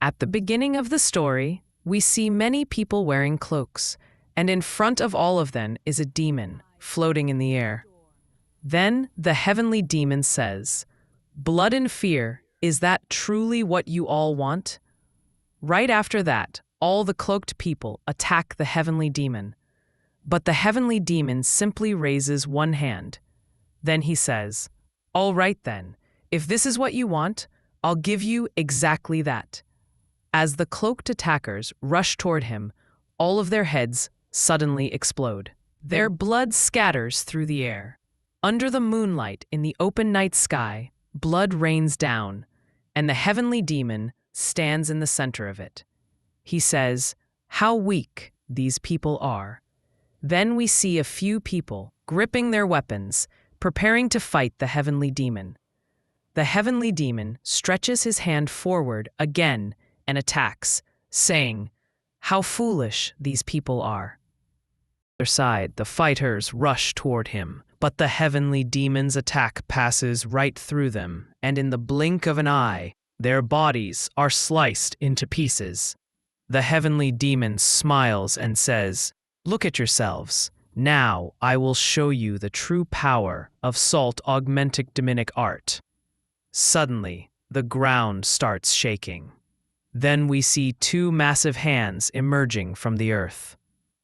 At the beginning of the story, we see many people wearing cloaks, and in front of all of them is a demon floating in the air. Then the heavenly demon says, "Blood and fear, is that truly what you all want?" Right after that, all the cloaked people attack the heavenly demon. But the heavenly demon simply raises one hand. Then he says, "All right then, if this is what you want, I'll give you exactly that." As the cloaked attackers rush toward him, all of their heads suddenly explode. Their blood scatters through the air. Under the moonlight in the open night sky, blood rains down, and the heavenly demon stands in the center of it. He says, "How weak these people are." Then we see a few people gripping their weapons, preparing to fight the heavenly demon. The heavenly demon stretches his hand forward again and attacks, saying, "How foolish these people are." On the other side, the fighters rush toward him, but the heavenly demon's attack passes right through them, and in the blink of an eye, their bodies are sliced into pieces. The heavenly demon smiles and says, "Look at yourselves. Now I will show you the true power of salt augmenting demonic art." Suddenly, the ground starts shaking. Then we see two massive hands emerging from the earth.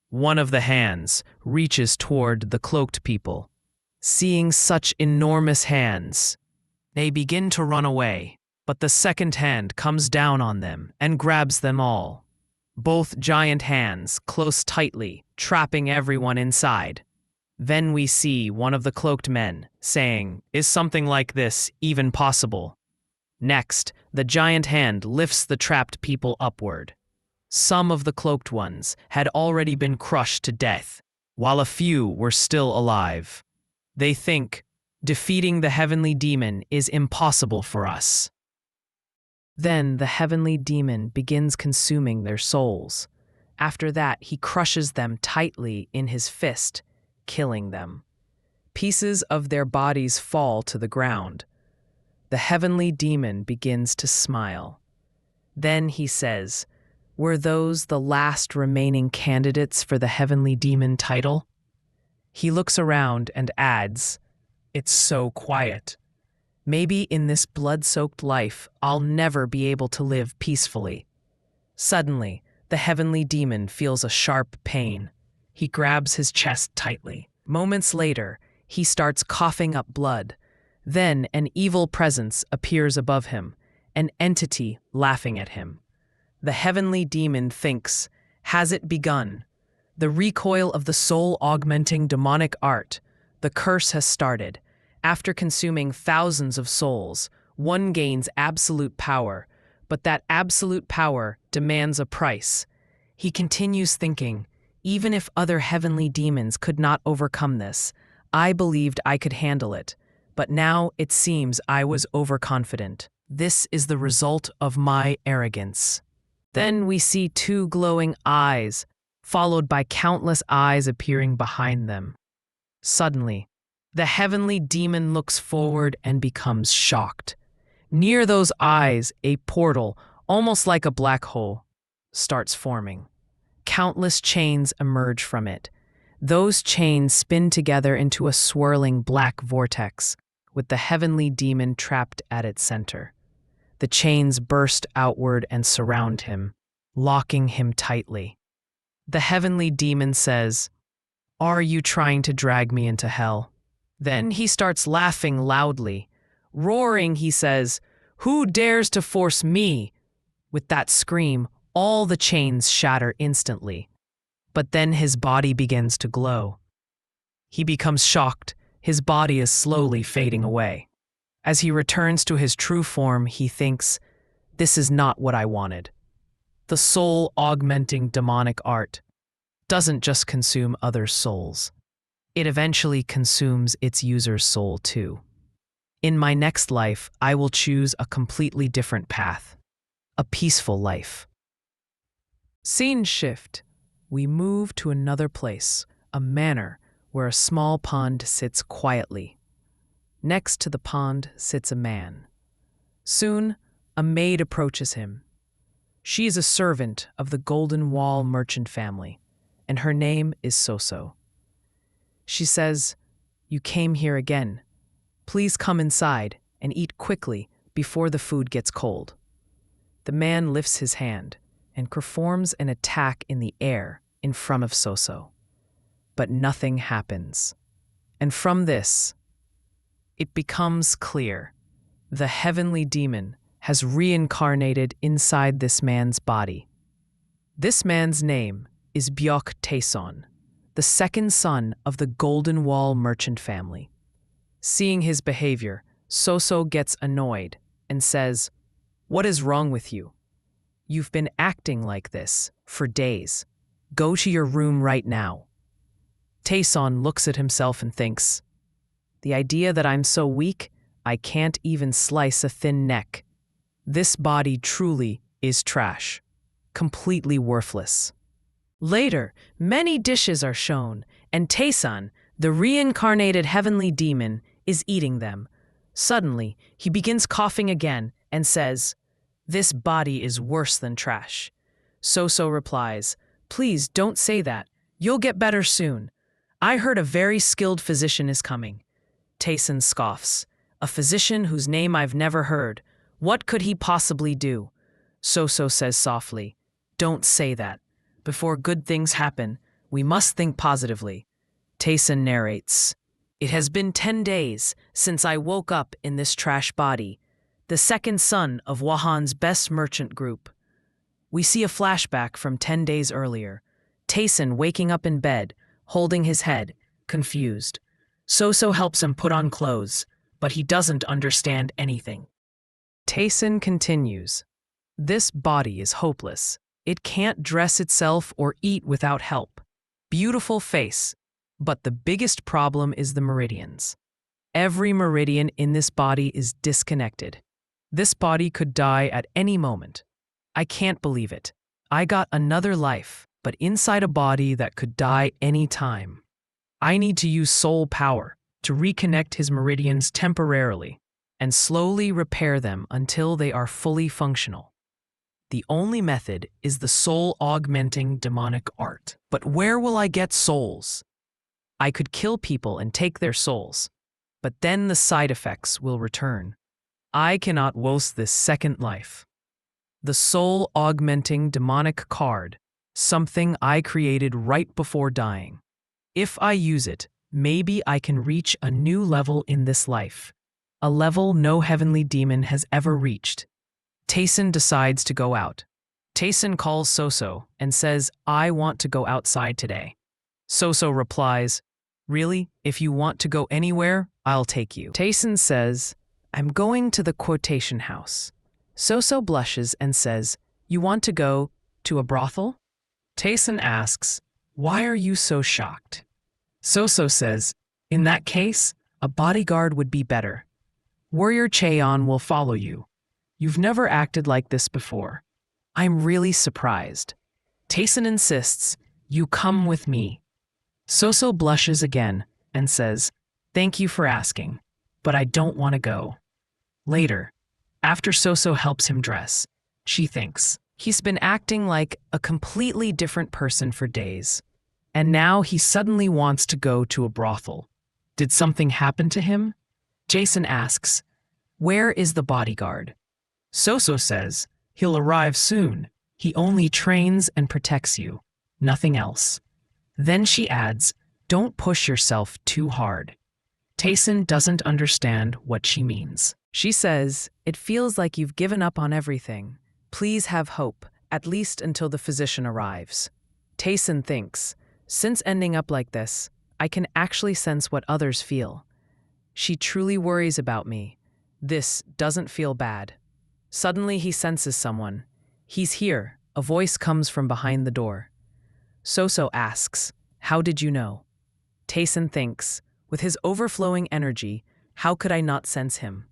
One of the hands reaches toward the cloaked people. Seeing such enormous hands, they begin to run away, but the second hand comes down on them and grabs them all. Both giant hands close tightly, trapping everyone inside. Then we see one of the cloaked men saying, "Is something like this even possible?" Next, the giant hand lifts the trapped people upward. Some of the cloaked ones had already been crushed to death, while a few were still alive. They think, defeating the heavenly demon is impossible for us. Then the heavenly demon begins consuming their souls. After that, he crushes them tightly in his fist, killing them. Pieces of their bodies fall to the ground. The heavenly demon begins to smile. Then he says, "Were those the last remaining candidates for the heavenly demon title?" He looks around and adds, "It's so quiet. Maybe in this blood-soaked life, I'll never be able to live peacefully." Suddenly, the heavenly demon feels a sharp pain. He grabs his chest tightly. Moments later, he starts coughing up blood. Then an evil presence appears above him, an entity laughing at him. The heavenly demon thinks, "Has it begun? The recoil of the soul-augmenting demonic art. The curse has started. After consuming thousands of souls, one gains absolute power, but that absolute power demands a price." He continues thinking, "Even if other heavenly demons could not overcome this, I believed I could handle it, but now it seems I was overconfident. This is the result of my arrogance." Then we see two glowing eyes, followed by countless eyes appearing behind them. Suddenly, the heavenly demon looks forward and becomes shocked. Near those eyes, a portal, almost like a black hole, starts forming. Countless chains emerge from it. Those chains spin together into a swirling black vortex, with the heavenly demon trapped at its center. The chains burst outward and surround him, locking him tightly. The heavenly demon says, "Are you trying to drag me into hell?" Then he starts laughing loudly. Roaring, he says, "Who dares to force me?" With that scream, all the chains shatter instantly. But then his body begins to glow. He becomes shocked. His body is slowly fading away. As he returns to his true form, he thinks, "This is not what I wanted." The soul-augmenting demonic art doesn't just consume other souls. It eventually consumes its user's soul too. In my next life, I will choose a completely different path, a peaceful life. Scene shift. We move to another place, a manor where a small pond sits quietly. Next to the pond sits a man. Soon, a maid approaches him. She is a servant of the Golden Wall merchant family, and her name is Soso. She says, "You came here again. Please come inside and eat quickly before the food gets cold." The man lifts his hand and performs an attack in the air in front of Soso. But nothing happens. And from this, it becomes clear the heavenly demon has reincarnated inside this man's body. This man's name is Byok Taeson, the second son of the Golden Wall merchant family. Seeing his behavior, Soso gets annoyed and says, "What is wrong with you? You've been acting like this for days. Go to your room right now." Taeson looks at himself and thinks, "The idea that I'm so weak, I can't even slice a thin neck. This body truly is trash, completely worthless." Later, many dishes are shown, and Taeson, the reincarnated heavenly demon, is eating them. Suddenly, he begins coughing again and says, "This body is worse than trash." Soso replies, "Please don't say that. You'll get better soon. I heard a very skilled physician is coming." Taeson scoffs. "A physician whose name I've never heard. What could he possibly do?" Soso says softly, "Don't say that. Before good things happen, we must think positively." Taeson narrates, "It has been 10 days since I woke up in this trash body, the second son of Wahan's best merchant group." We see a flashback from 10 days earlier. Taeson waking up in bed, holding his head, confused. Soso helps him put on clothes, but he doesn't understand anything. Taeson continues, "This body is hopeless. It can't dress itself or eat without help. Beautiful face, but the biggest problem is the meridians. Every meridian in this body is disconnected. This body could die at any moment. I can't believe it. I got another life, but inside a body that could die any time. I need to use soul power to reconnect his meridians temporarily and slowly repair them until they are fully functional. The only method is the soul augmenting demonic art. But where will I get souls? I could kill people and take their souls, but then the side effects will return. I cannot waste this second life. The soul augmenting demonic card, something I created right before dying. If I use it, maybe I can reach a new level in this life, a level no heavenly demon has ever reached." Taeson decides to go out. Taeson calls Soso and says, "I want to go outside today." Soso replies, "Really? If you want to go anywhere, I'll take you." Taeson says, "I'm going to the quotation house." Soso blushes and says, "You want to go to a brothel?" Taeson asks, "Why are you so shocked?" Soso says, "In that case, a bodyguard would be better. Warrior Cheon will follow you. You've never acted like this before. I'm really surprised." Taeson insists, "You come with me." Soso blushes again and says, "Thank you for asking, but I don't want to go." Later, after Soso helps him dress, she thinks, he's been acting like a completely different person for days, and now he suddenly wants to go to a brothel. Did something happen to him? Jason asks, "Where is the bodyguard?" Soso says, "He'll arrive soon. He only trains and protects you, nothing else." Then she adds, "Don't push yourself too hard." Taeson doesn't understand what she means. She says, "It feels like you've given up on everything. Please have hope, at least until the physician arrives." Taeson thinks, since ending up like this, I can actually sense what others feel. She truly worries about me. This doesn't feel bad. Suddenly he senses someone. He's here. A voice comes from behind the door. Soso asks, "How did you know?" Taeson thinks, with his overflowing energy, how could I not sense him?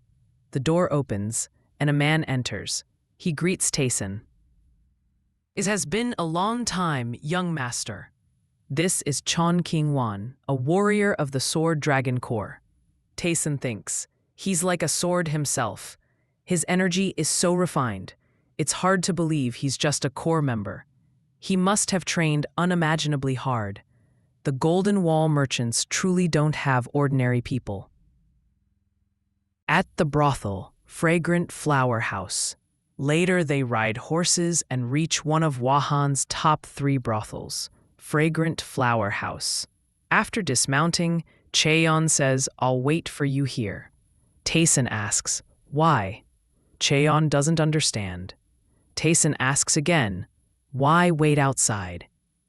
The door opens, and a man enters. He greets Taeson. "It has been a long time, young master." This is Chon King-wan, a warrior of the Sword Dragon Corps. Taeson thinks, he's like a sword himself. His energy is so refined. It's hard to believe he's just a core member. He must have trained unimaginably hard. The Golden Wall merchants truly don't have ordinary people. At the brothel, Fragrant Flower House. Later they ride horses and reach one of Wahan's top 3 brothels, Fragrant Flower House. After dismounting, Cheon says, "I'll wait for you here." Taesun asks, "Why?" Cheon doesn't understand. Taesun asks again, "Why wait outside?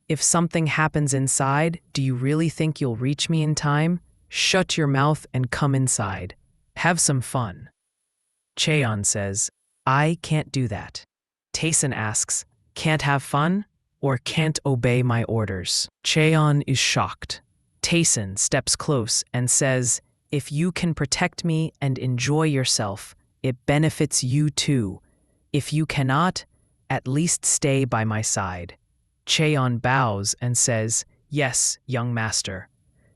If something happens inside, do you really think you'll reach me in time? Shut your mouth and come inside. Have some fun." Cheon says, "I can't do that." Taesun asks, "Can't have fun? Or can't obey my orders?" Cheon is shocked. Taesun steps close and says, "If you can protect me and enjoy yourself, it benefits you too. If you cannot, at least stay by my side." Cheon bows and says, "Yes, young master."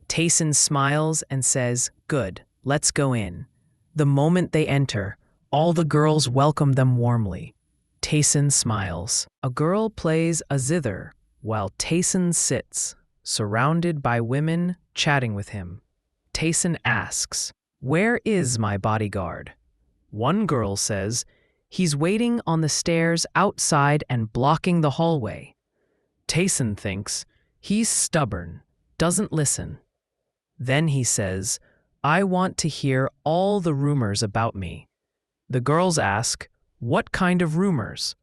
Taesun smiles and says, "Good, let's go in." The moment they enter, all the girls welcome them warmly. Taesun smiles. A girl plays a zither while Taesun sits, surrounded by women chatting with him. Taesun asks, "Where is my bodyguard?" One girl says, "He's waiting on the stairs outside and blocking the hallway." Taesun thinks, "He's stubborn, doesn't listen." Then he says, "I want to hear all the rumors about me." The girls ask, "What kind of rumors?"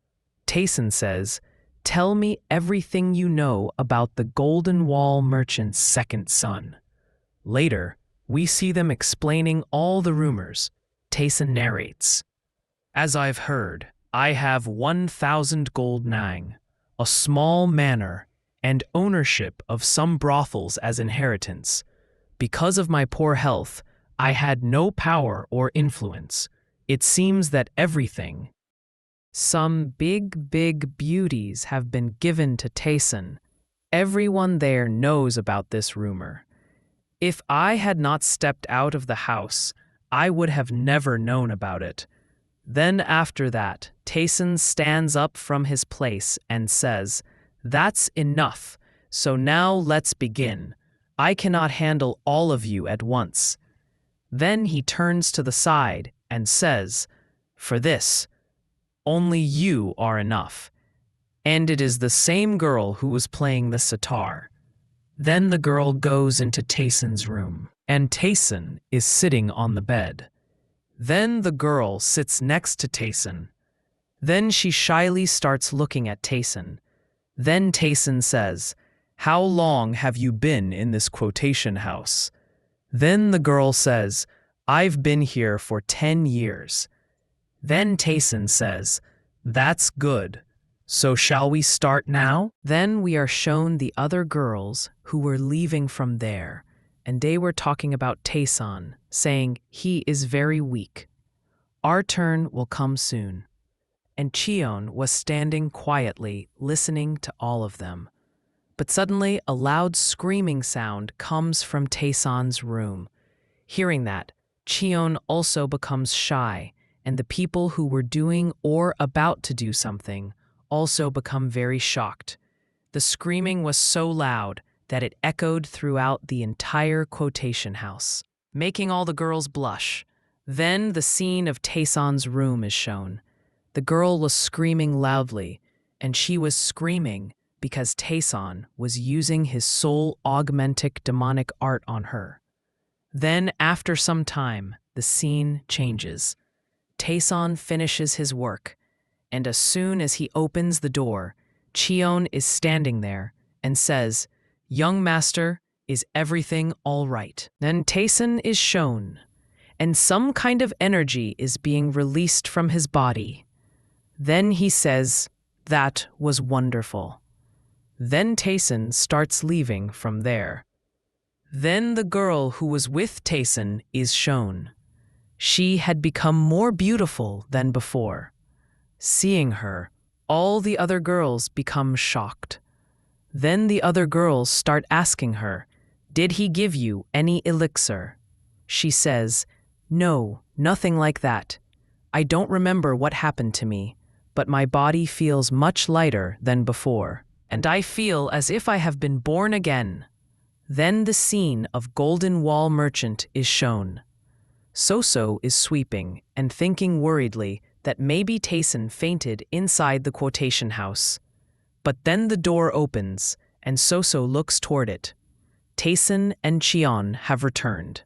Taesun says, "Tell me everything you know about the Golden Wall merchant's second son." Later, we see them explaining all the rumors. Taesun narrates, "As I've heard, I have 1,000 gold nang, a small manor, and ownership of some brothels as inheritance. Because of my poor health, I had no power or influence. It seems that everything. Some big beauties have been given to Taesun. Everyone there knows about this rumor. If I had not stepped out of the house, I would have never known about it." Then after that, Taesun stands up from his place and says, "That's enough, so now let's begin. I cannot handle all of you at once." Then he turns to the side and says, "For this, only you are enough." And it is the same girl who was playing the sitar. Then the girl goes into Taesun's room, and Taesun is sitting on the bed. Then the girl sits next to Taesun. Then she shyly starts looking at Taesun. Then Taesun says, "How long have you been in this quotation house?" Then the girl says, "I've been here for 10 years. Then Taesun says, "That's good. So shall we start now?" Then we are shown the other girls who were leaving from there, and they were talking about Taesun, saying he is very weak. Our turn will come soon. And Cheon was standing quietly, listening to all of them. But suddenly a loud screaming sound comes from Taesun's room. Hearing that, Cheon also becomes shy, and the people who were doing or about to do something also become very shocked. The screaming was so loud that it echoed throughout the entire quotation house, making all the girls blush. Then the scene of Taesun's room is shown. The girl was screaming loudly, and she was screaming because Taesun was using his soul augmentic demonic art on her. Then, after some time, the scene changes. Taesun finishes his work, and as soon as he opens the door, Cheon is standing there and says, "Young master, is everything all right?" Then Taesun is shown, and some kind of energy is being released from his body. Then he says, "That was wonderful." Then Taesun starts leaving from there. Then the girl who was with Taesun is shown. She had become more beautiful than before. Seeing her, all the other girls become shocked. Then the other girls start asking her, "Did he give you any elixir?" She says, "No, nothing like that. I don't remember what happened to me, but my body feels much lighter than before, and I feel as if I have been born again. Then the scene of Golden Wall Merchant is shown. Soso is sweeping and thinking worriedly that maybe Tayson fainted inside the quotation house. But then the door opens, and Soso looks toward it. Tayson and Cheon have returned.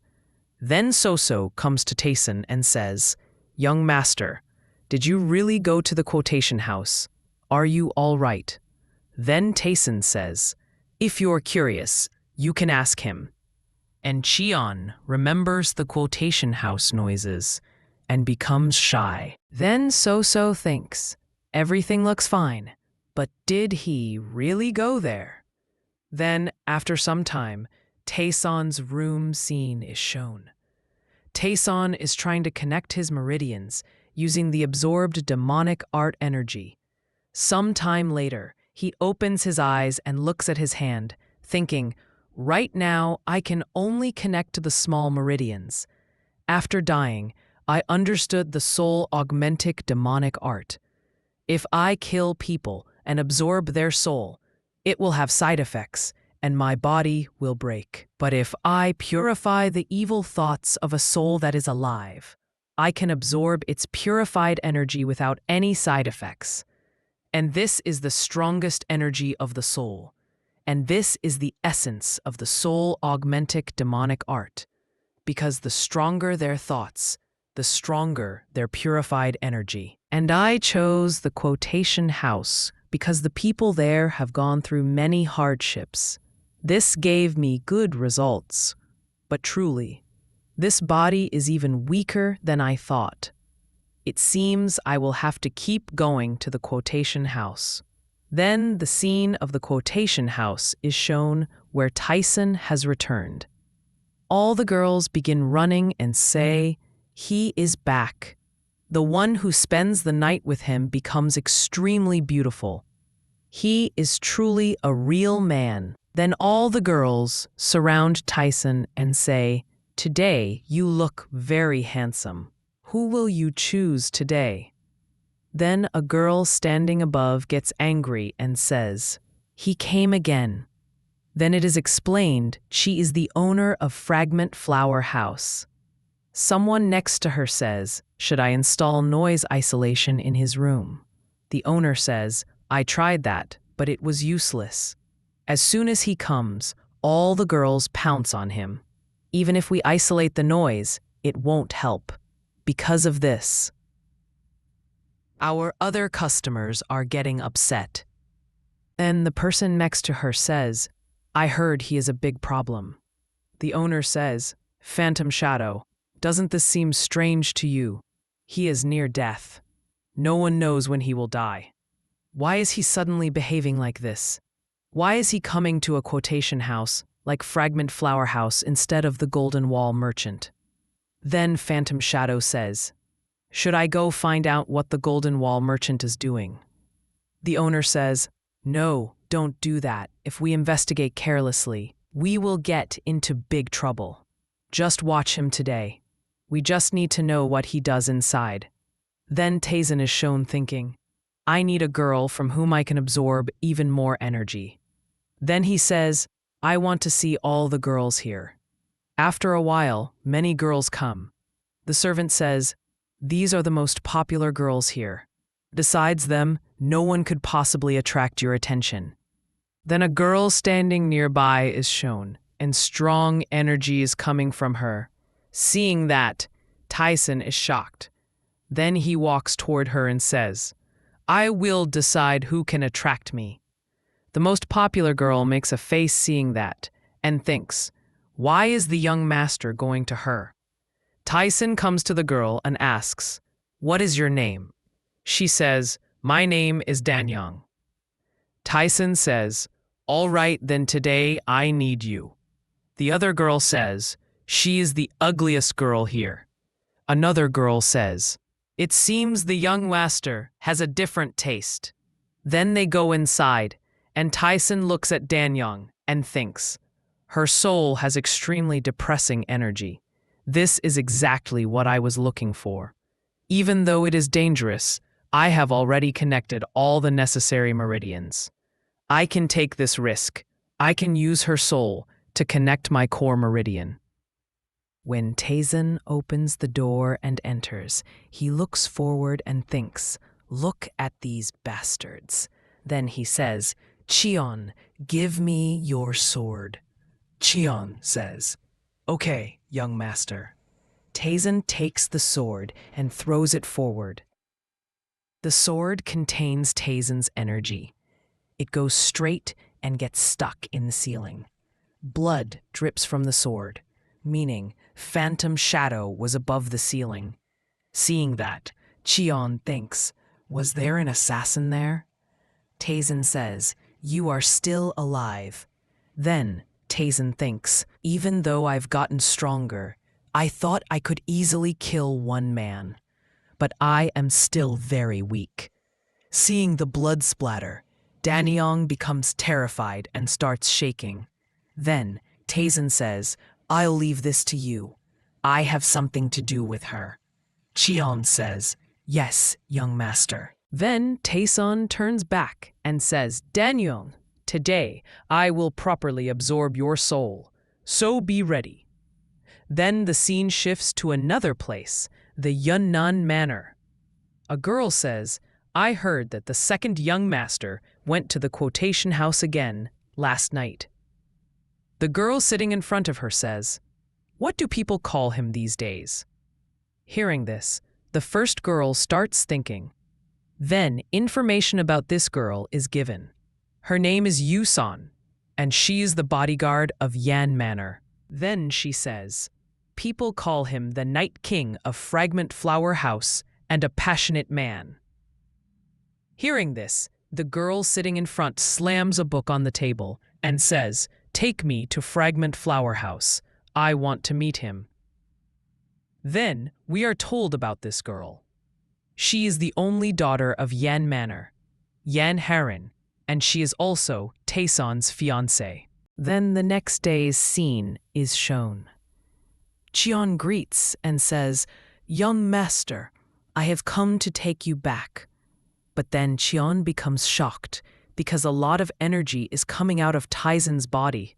Then Soso comes to Tayson and says, "Young master, did you really go to the quotation house? Are you all right?" Then Tayson says, "If you're curious, you can ask him." And Cheon remembers the quotation house noises and becomes shy. Then Soso thinks, everything looks fine, but did he really go there? Then, after some time, Tayson's room scene is shown. Tayson is trying to connect his meridians using the absorbed demonic art energy. Some time later, he opens his eyes and looks at his hand, thinking, right now I can only connect to the small meridians. After dying, I understood the soul augmentic demonic art. If I kill people and absorb their soul, it will have side effects, and my body will break. But if I purify the evil thoughts of a soul that is alive, I can absorb its purified energy without any side effects. And this is the strongest energy of the soul. And this is the essence of the soul augmentic demonic art. Because the stronger their thoughts, the stronger their purified energy. And I chose the quotation house because the people there have gone through many hardships. This gave me good results. But truly, this body is even weaker than I thought. It seems I will have to keep going to the quotation house. Then the scene of the quotation house is shown where Tayson has returned. All the girls begin running and say, "He is back." The one who spends the night with him becomes extremely beautiful. He is truly a real man. Then all the girls surround Tayson and say, "Today you look very handsome. Who will you choose today?" Then a girl standing above gets angry and says, "He came again." Then it is explained she is the owner of Fragment Flower House. Someone next to her says, "Should I install noise isolation in his room?" The owner says, "I tried that, but it was useless." As soon as he comes, all the girls pounce on him. Even if we isolate the noise, it won't help. Because of this, our other customers are getting upset. Then the person next to her says, "I heard he is a big problem." The owner says, "Phantom Shadow, doesn't this seem strange to you? He is near death. No one knows when he will die. Why is he suddenly behaving like this? Why is he coming to a quotation house like Fragment Flower House instead of the Golden Wall Merchant?" Then Phantom Shadow says, "Should I go find out what the Golden Wall Merchant is doing?" The owner says, "No, don't do that. If we investigate carelessly, we will get into big trouble. Just watch him today. We just need to know what he does inside." Then Tayson is shown thinking, "I need a girl from whom I can absorb even more energy." Then he says, "I want to see all the girls here." After a while, many girls come. The servant says, "These are the most popular girls here. Besides them, no one could possibly attract your attention." Then a girl standing nearby is shown, and strong energy is coming from her. Seeing that, Tayson is shocked. Then he walks toward her and says, "I will decide who can attract me." The most popular girl makes a face seeing that and thinks, "Why is the young master going to her?" Tayson comes to the girl and asks, "What is your name?" She says, "My name is Danyang." Tayson says, "All right, then today I need you." The other girl says, "She is the ugliest girl here." Another girl says, "It seems the young master has a different taste." Then they go inside, and Tayson looks at Danyang and thinks, "Her soul has extremely depressing energy. This is exactly what I was looking for. Even though it is dangerous, I have already connected all the necessary meridians. I can take this risk. I can use her soul to connect my core meridian. When Taizan opens the door and enters, he looks forward and thinks, "Look at these bastards." Then he says, "Cheon, give me your sword." Cheon says, "Okay, young master." Taizan takes the sword and throws it forward. The sword contains Taizan's energy. It goes straight and gets stuck in the ceiling. Blood drips from the sword, meaning phantom shadow was above the ceiling. Seeing that, Cheon thinks, "Was there an assassin there?" Taizan says, "You are still alive." Then Taizan thinks, "Even though I've gotten stronger, I thought I could easily kill one man. But I am still very weak." Seeing the blood splatter, Danyong becomes terrified and starts shaking. Then Taizan says, "I'll leave this to you. I have something to do with her." Cheon says, "Yes, young master." Then Taizan turns back and says, "Danyong, today I will properly absorb your soul, so be ready." Then the scene shifts to another place, the Yunnan Manor. A girl says, "I heard that the second young master went to the quotation house again last night." The girl sitting in front of her says, "What do people call him these days?" Hearing this, the first girl starts thinking. Then information about this girl is given. Her name is Yusan, and she is the bodyguard of Yan Manor. Then she says, "People call him the Night King of Fragment Flower House and a passionate man." Hearing this, the girl sitting in front slams a book on the table and says, "Take me to Fragment Flower House. I want to meet him." Then we are told about this girl. She is the only daughter of Yan Manor, Yan Haran, and she is also Taizan's fiancée. Then the next day's scene is shown. Cheon greets and says, "Young master, I have come to take you back." But then Cheon becomes shocked because a lot of energy is coming out of Taizan's body.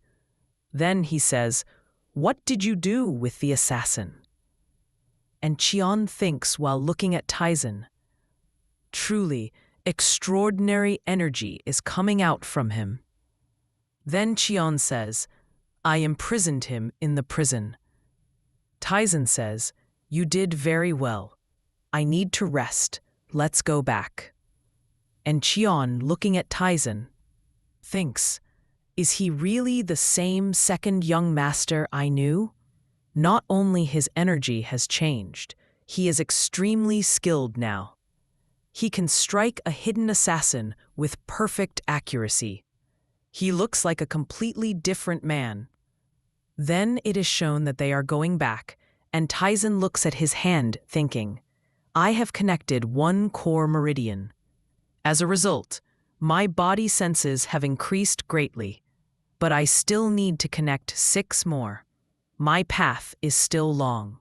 Then he says, "What did you do with the assassin?" And Cheon thinks while looking at Taizan, truly, extraordinary energy is coming out from him. Then Cheon says, "I imprisoned him in the prison." Taizan says, "You did very well. I need to rest. Let's go back." And Cheon, looking at Taizan, thinks, "Is he really the same second young master I knew? Not only his energy has changed, he is extremely skilled now. He can strike a hidden assassin with perfect accuracy. He looks like a completely different man." Then it is shown that they are going back, and Taizan looks at his hand thinking, "I have connected one core meridian. As a result, my body senses have increased greatly, but I still need to connect 6 more. My path is still long.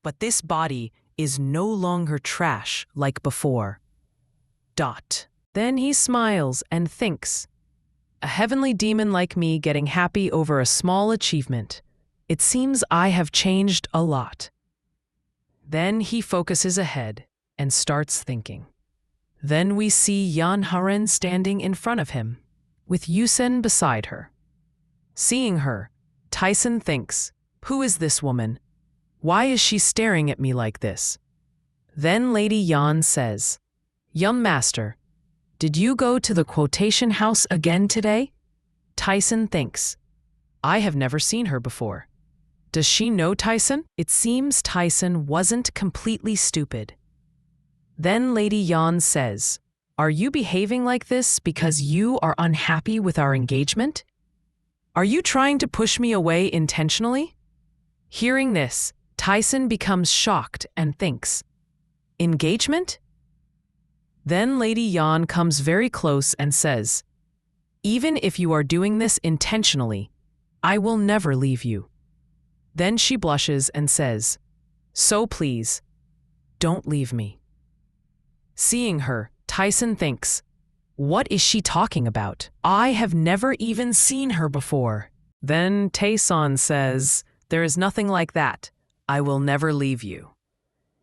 But this body is no longer trash like before." Then he smiles and thinks, "A heavenly demon like me getting happy over a small achievement. It seems I have changed a lot." Then he focuses ahead and starts thinking. Then we see Yan Haran standing in front of him, with Yusen beside her. Seeing her, Taizan thinks, "Who is this woman? Why is she staring at me like this?" Then Lady Yan says, "Young master, did you go to the quotation house again today?" Taizan thinks, "I have never seen her before. Does she know Taizan?" It seems Taizan wasn't completely stupid. Then Lady Yan says, "Are you behaving like this because you are unhappy with our engagement? Are you trying to push me away intentionally?" Hearing this, Taizan becomes shocked and thinks, "Engagement?" Then Lady Yan comes very close and says, "Even if you are doing this intentionally, I will never leave you." Then she blushes and says, "So please, don't leave me." Seeing her, Tyson thinks, what is she talking about? I have never even seen her before. Then Taeson says, there is nothing like that. I will never leave you.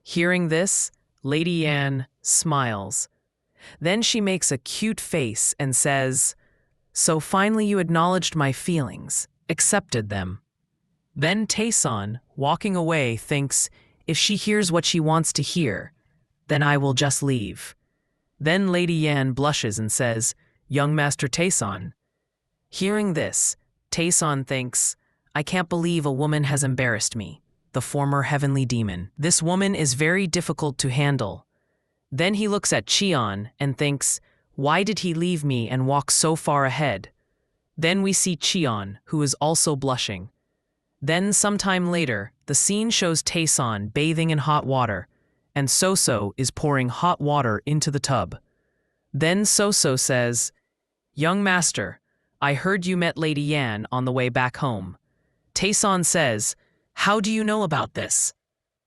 Hearing this, Lady Yan smiles. Then she makes a cute face and says, so finally you acknowledged my feelings, accepted them. Then Taeson, walking away, thinks, if she hears what she wants to hear, then I will just leave. Then Lady Yan blushes and says, young Master Taeson. Hearing this, Taeson thinks, I can't believe a woman has embarrassed me, the former heavenly demon. This woman is very difficult to handle. Then he looks at Cheon and thinks, why did he leave me and walk so far ahead? Then we see Cheon, who is also blushing. Then sometime later, the scene shows Taeson bathing in hot water, and Soso is pouring hot water into the tub. Then Soso says, young master, I heard you met Lady Yan on the way back home. Taeson says, how do you know about this?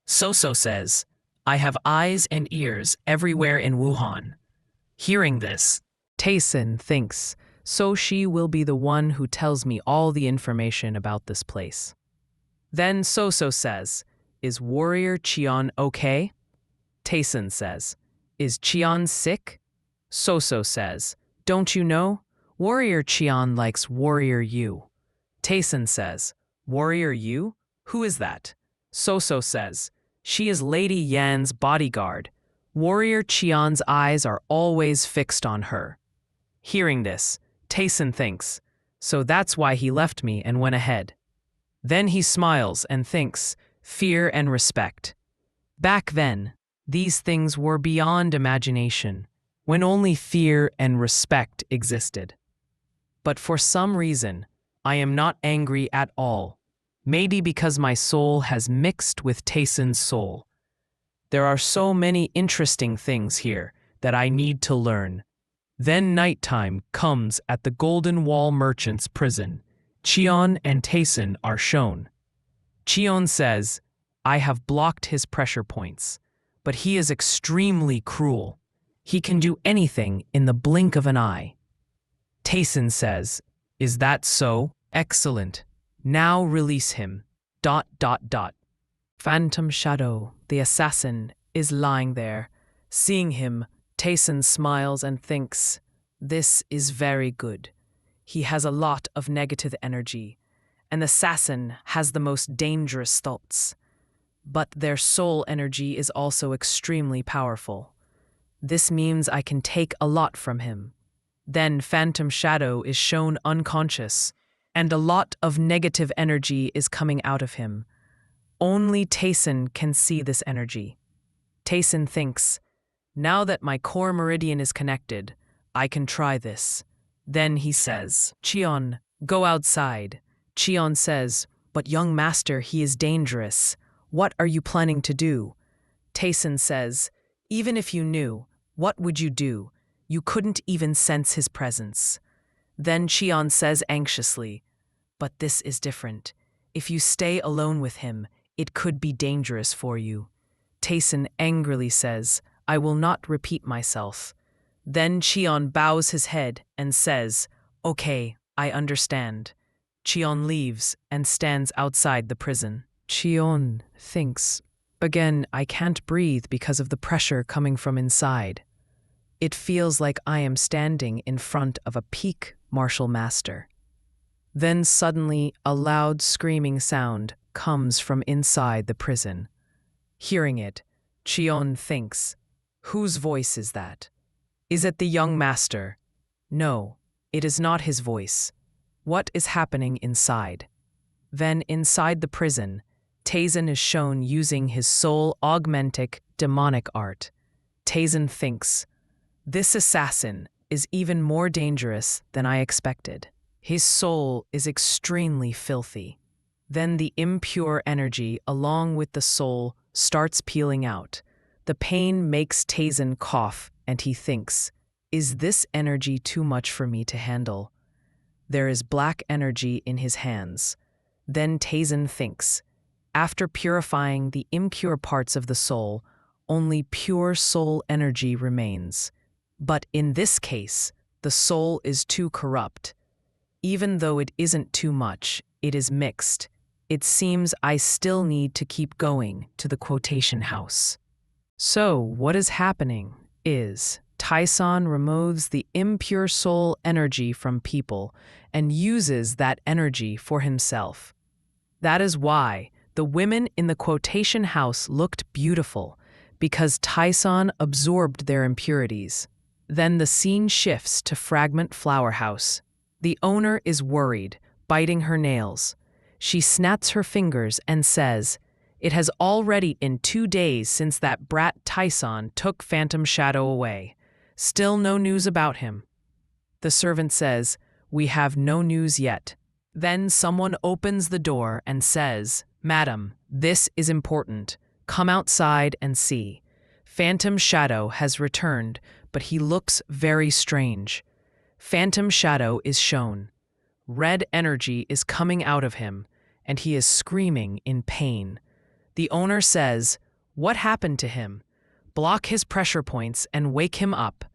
Soso says, I have eyes and ears everywhere in Wuhan. Hearing this, Taeson thinks, so she will be the one who tells me all the information about this place. Then Soso says, is Warrior Cheon okay? Taeson says, is Cheon sick? Soso says, don't you know? Warrior Cheon likes Warrior Yu. Taeson says, Warrior Yu? Who is that? Soso says, she is Lady Yan's bodyguard. Warrior Cheon's eyes are always fixed on her. Hearing this, Taeson thinks, so that's why he left me and went ahead. Then he smiles and thinks, fear and respect. Back then, these things were beyond imagination, when only fear and respect existed. But for some reason, I am not angry at all, maybe because my soul has mixed with Taeson's soul. There are so many interesting things here that I need to learn. Then nighttime comes at the Golden Wall Merchant's prison. Cheon and Taeson are shown. Cheon says, I have blocked his pressure points, but he is extremely cruel. He can do anything in the blink of an eye. Taeson says, is that so? Excellent. Now release him. ... Phantom Shadow, the assassin, is lying there. Seeing him, Taeson smiles and thinks, this is very good. He has a lot of negative energy. An assassin has the most dangerous thoughts. But their soul energy is also extremely powerful. This means I can take a lot from him. Then Phantom Shadow is shown unconscious, and a lot of negative energy is coming out of him. Only Taeson can see this energy. Taeson thinks, now that my core meridian is connected, I can try this. Then he says, Cheon, go outside. Cheon says, but young master, he is dangerous. What are you planning to do? Taeson says, even if you knew, what would you do? You couldn't even sense his presence. Then Cheon says anxiously, but this is different. If you stay alone with him, it could be dangerous for you. Taeson angrily says, I will not repeat myself. Then Cheon bows his head and says, okay, I understand. Cheon leaves and stands outside the prison. Cheon thinks, again, I can't breathe because of the pressure coming from inside. It feels like I am standing in front of a peak martial master. Then suddenly a loud screaming sound comes from inside the prison. Hearing it, Cheon thinks, whose voice is that? Is it the young master? No, it is not his voice. What is happening inside? Then inside the prison, Taeson is shown using his soul augmenting demonic art. Taeson thinks, this assassin is even more dangerous than I expected. His soul is extremely filthy. Then the impure energy along with the soul starts peeling out. The pain makes Taeson cough and he thinks, is this energy too much for me to handle? There is black energy in his hands. Then Taeson thinks, after purifying the impure parts of the soul, only pure soul energy remains. But in this case, the soul is too corrupt. Even though it isn't too much, it is mixed. It seems I still need to keep going to the quotation house. So, what is happening is Tyson removes the impure soul energy from people and uses that energy for himself. That is why the women in the quotation house looked beautiful, because Tyson absorbed their impurities. Then the scene shifts to Fragment Flower House. The owner is worried, biting her nails. She snaps her fingers and says, "It has already been 2 days since that brat Tyson took Phantom Shadow away. Still no news about him." The servant says, "We have no news yet." Then someone opens the door and says, "Madam, this is important. Come outside and see. Phantom Shadow has returned, but he looks very strange." Phantom Shadow is shown. Red energy is coming out of him, and he is screaming in pain. The owner says, "What happened to him? Block his pressure points and wake him up."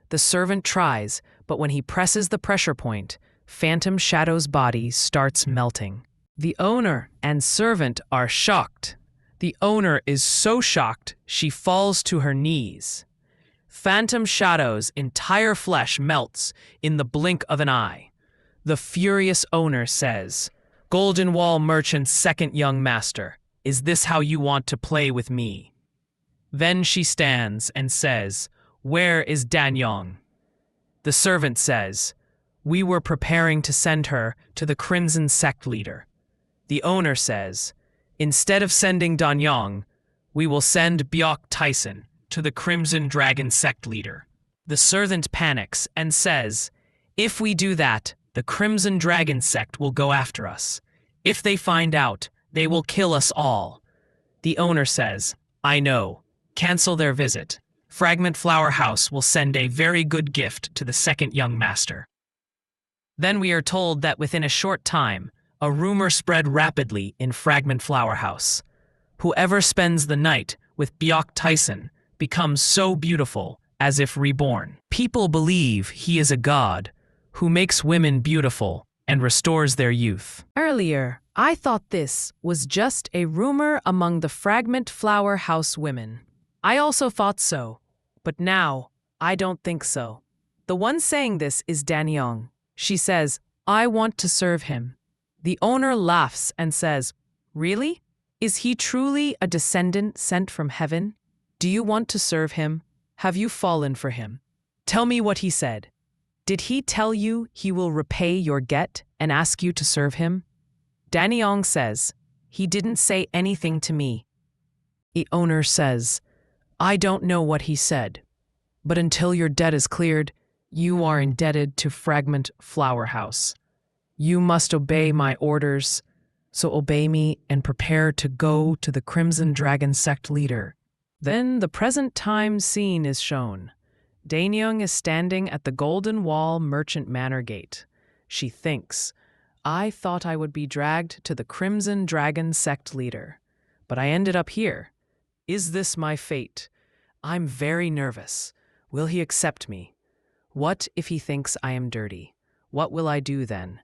The servant tries, but when he presses the pressure point, Phantom Shadow's body starts melting. The owner and servant are shocked. The owner is so shocked, she falls to her knees. Phantom Shadow's entire flesh melts in the blink of an eye. The furious owner says, "Golden Wall Merchant's second young master, is this how you want to play with me?" Then she stands and says, "Where is Danyong?" The servant says, "We were preparing to send her to the Crimson Sect leader." The owner says, "Instead of sending Danyong, we will send Byok Tyson to the Crimson Dragon Sect leader." The servant panics and says, "If we do that, the Crimson Dragon Sect will go after us. If they find out, they will kill us all." The owner says, "I know. Cancel their visit. Fragment Flower House will send a very good gift to the second young master." Then we are told that within a short time, a rumor spread rapidly in Fragment Flower House. Whoever spends the night with Byok Tyson becomes so beautiful as if reborn. People believe he is a god who makes women beautiful and restores their youth. Earlier, I thought this was just a rumor among the Fragment Flower House women. I also thought so, but now I don't think so. The one saying this is Danyong. She says, "I want to serve him." The owner laughs and says, "Really? Is he truly a descendant sent from heaven? Do you want to serve him? Have you fallen for him? Tell me what he said. Did he tell you he will repay your debt and ask you to serve him?" Danyong says, "He didn't say anything to me." The owner says, "I don't know what he said, but until your debt is cleared, you are indebted to Fragment Flower House. You must obey my orders, so obey me and prepare to go to the Crimson Dragon Sect leader." Then the present time scene is shown. Danyong is standing at the Golden Wall Merchant Manor gate. She thinks, "I thought I would be dragged to the Crimson Dragon Sect leader, but I ended up here. Is this my fate? I'm very nervous. Will he accept me? What if he thinks I am dirty? What will I do then?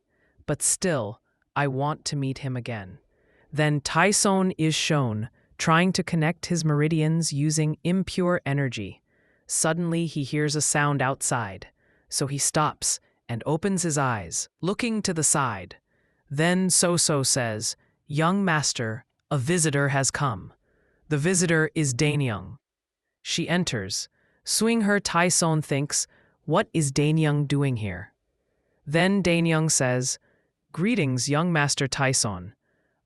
But still, I want to meet him again." Then Tyson is shown, trying to connect his meridians using impure energy. Suddenly he hears a sound outside, so he stops and opens his eyes, looking to the side. Then So-So says, "Young master, a visitor has come." The visitor is Danyong. She enters. Seeing her, Tyson thinks, "What is Danyong doing here?" Then Danyong says, "Greetings, young master Tyson.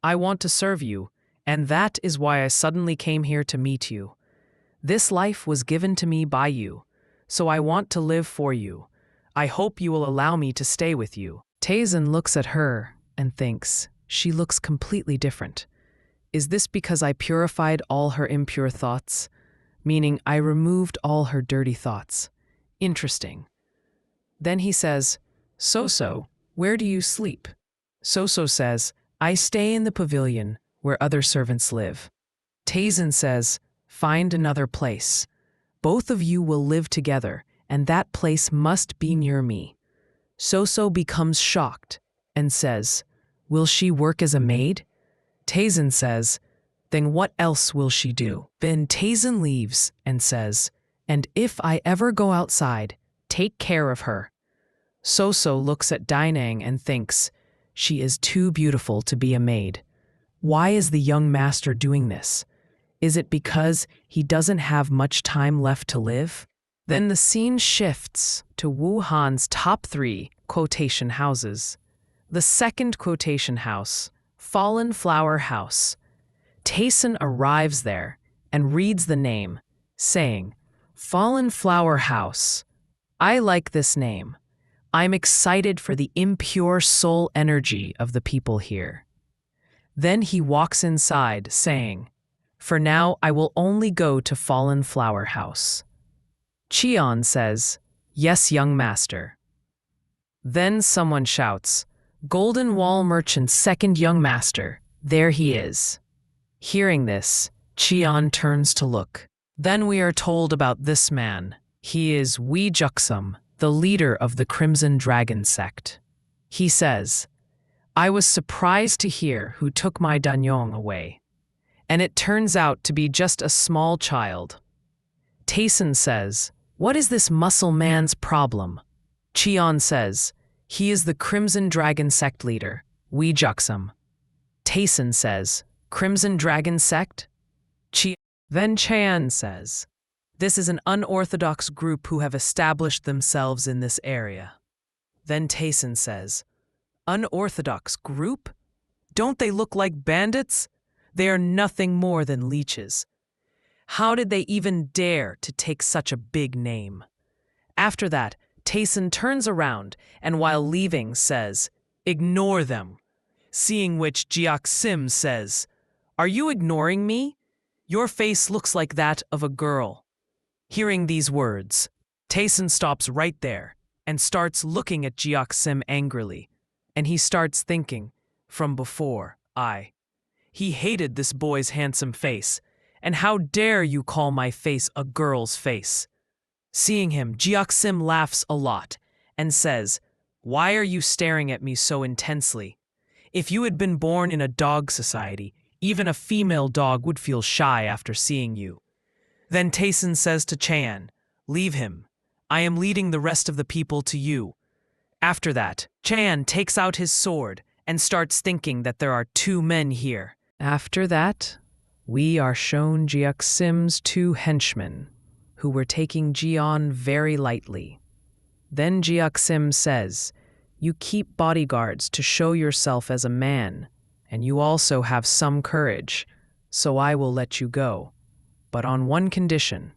I want to serve you, and that is why I suddenly came here to meet you. This life was given to me by you, so I want to live for you. I hope you will allow me to stay with you." Tyson looks at her and thinks, she looks completely different. Is this because I purified all her impure thoughts? Meaning I removed all her dirty thoughts. Interesting. Then he says, So-So, where do you sleep?" So-So says, "I stay in the pavilion where other servants live." Tyson says, Find another place. Both of you will live together, and that place must be near me. So becomes shocked and says, will she work as a maid? Taisen says, then what else will she do? Then Taisen leaves and says, and if I ever go outside, take care of her. So looks at Dainang and thinks, she is too beautiful to be a maid. Why is the young master doing this? Is it because he doesn't have much time left to live? Then the scene shifts to Wu Han's top 3 quotation houses. The second quotation house, Fallen Flower House. Taisen arrives there and reads the name, saying, Fallen Flower House. I like this name. I'm excited for the impure soul energy of the people here. Then he walks inside, saying, for now I will only go to Fallen Flower House. Cheon says, yes, young master. Then someone shouts, Golden Wall Merchant's second young master, there he is. Hearing this, Cheon turns to look. Then we are told about this man. He is Wee Juksum, the leader of the Crimson Dragon sect. He says, I was surprised to hear who took my Danyong away. And it turns out to be just a small child. Taisen says, what is this muscle man's problem? Cheon says, he is the Crimson Dragon sect leader, Wee Juksum. Taisen says, Crimson Dragon sect? Then Cheon says, this is an unorthodox group who have established themselves in this area. Then Taisen says, unorthodox group? Don't they look like bandits? They are nothing more than leeches. How did they even dare to take such a big name? After that, Taisen turns around and while leaving says, ignore them. Seeing which Jiak-sim says, are you ignoring me? Your face looks like that of a girl. Hearing these words, Taisen stops right there and starts looking at Jiak-sim angrily, and he starts thinking, from before, he hated this boy's handsome face, and how dare you call my face a girl's face? Seeing him, Jiak-sim laughs a lot and says, why are you staring at me so intensely? If you had been born in a dog society, even a female dog would feel shy after seeing you. Then Taisen says to Cheon, leave him. I am leading the rest of the people to you. After that, Cheon takes out his sword and starts thinking that there are 2 men here. After that, we are shown Jiak-sim's 2 henchmen, who were taking Jion very lightly. Then Jiak-sim says, you keep bodyguards to show yourself as a man, and you also have some courage, so I will let you go, but on one condition,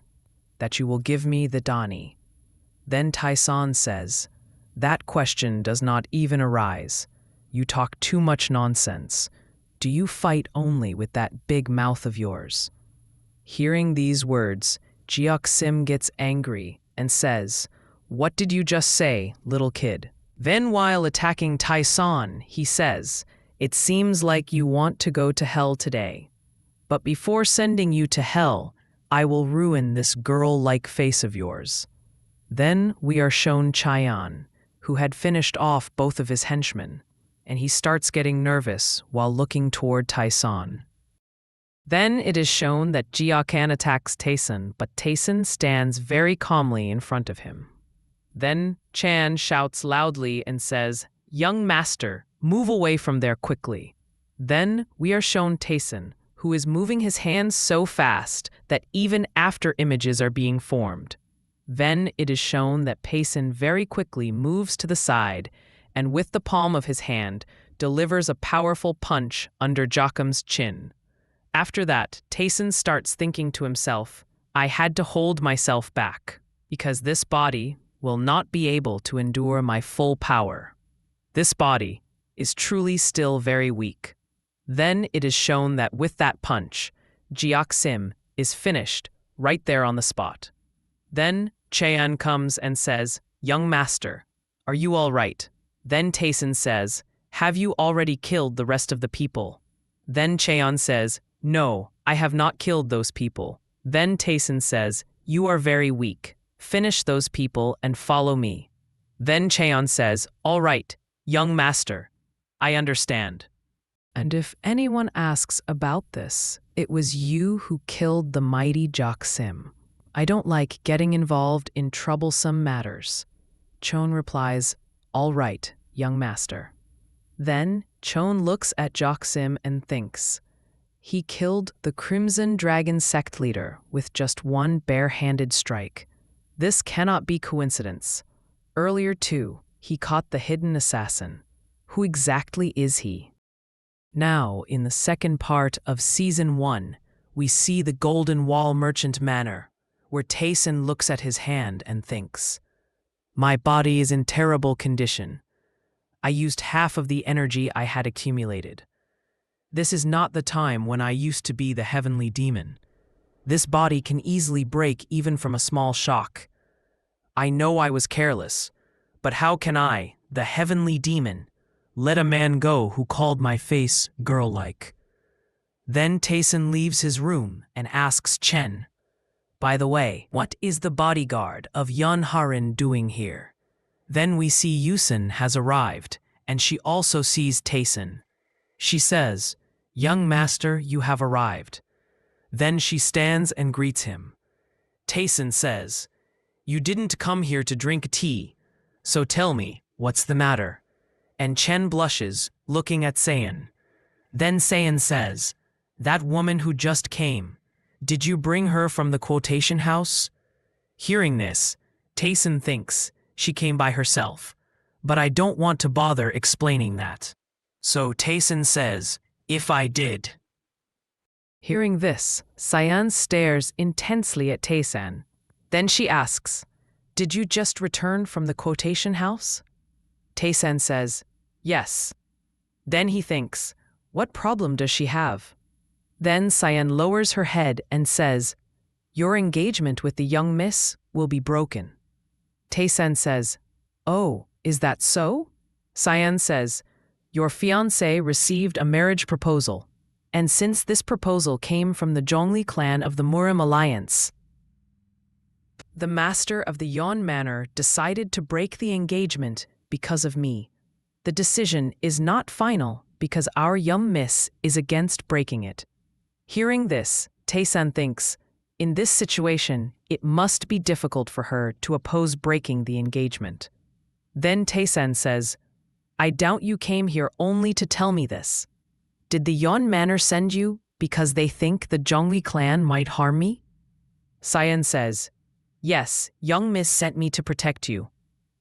that you will give me the Dani. Then Taisen says, that question does not even arise. You talk too much nonsense. Do you fight only with that big mouth of yours? Hearing these words, Jiak-sim gets angry and says, what did you just say, little kid? Then while attacking Taisen, he says, it seems like you want to go to hell today. But before sending you to hell, I will ruin this girl-like face of yours. Then we are shown Cheon, who had finished off both of his henchmen, and he starts getting nervous while looking toward Taisen. Then it is shown that Jiakan attacks Taisen, but Taisen stands very calmly in front of him. Then Chan shouts loudly and says, young master, move away from there quickly. Then we are shown Taisen, who is moving his hands so fast that even after images are being formed. Then it is shown that Taisen very quickly moves to the side and with the palm of his hand delivers a powerful punch under Jokum's chin. After that, Taisen starts thinking to himself, I had to hold myself back, because this body will not be able to endure my full power. This body is truly still very weak. Then it is shown that with that punch, Jiak-sim is finished right there on the spot. Then Cheon comes and says, young master, are you all right? Then Taisen says, have you already killed the rest of the people? Then Cheon says, no, I have not killed those people. Then Tayson says, "You are very weak. Finish those people and follow me." Then Cheon says, "All right, young master. I understand." And if anyone asks about this, it was you who killed the mighty Joksim. I don't like getting involved in troublesome matters. Chon replies, "All right, young master." Then Chon looks at Joksim and thinks, he killed the Crimson Dragon sect leader with just one bare-handed strike. This cannot be coincidence. Earlier too, he caught the hidden assassin. Who exactly is he? Now, in the second part of Season 1, we see the Golden Wall Merchant Manor, where Tayson looks at his hand and thinks, "My body is in terrible condition. I used half of the energy I had accumulated. This is not the time when I used to be the heavenly demon. This body can easily break even from a small shock. I know I was careless, but how can I, the heavenly demon, let a man go who called my face girl-like?" Then Tayson leaves his room and asks Chen, "By the way, what is the bodyguard of Yun Harin doing here?" Then we see Yusin has arrived, and she also sees Tayson. She says, "Young master, you have arrived." Then she stands and greets him. Tayson says, "You didn't come here to drink tea, so tell me, what's the matter?" And Chen blushes, looking at Sayan. Then Sayan says, "That woman who just came, did you bring her from the quotation house?" Hearing this, Tayson thinks she came by herself, but I don't want to bother explaining that. So Tayson says, "If I did." Hearing this, Sayan stares intensely at Tayson. Then she asks, "Did you just return from the quotation house?" Tayson says, "Yes." Then he thinks, what problem does she have? Then Sayan lowers her head and says, "Your engagement with the young miss will be broken." Tayson says, "Oh, is that so?" Sayan says, "Your fiancé received a marriage proposal, and since this proposal came from the Zhongli clan of the Murim Alliance, the master of the Yon Manor decided to break the engagement because of me. The decision is not final because our young miss is against breaking it." Hearing this, Tayson thinks, in this situation, it must be difficult for her to oppose breaking the engagement. Then Tayson says, "I doubt you came here only to tell me this. Did the Yon Manor send you because they think the Zhongli clan might harm me?" Sayan says, "Yes, young miss sent me to protect you.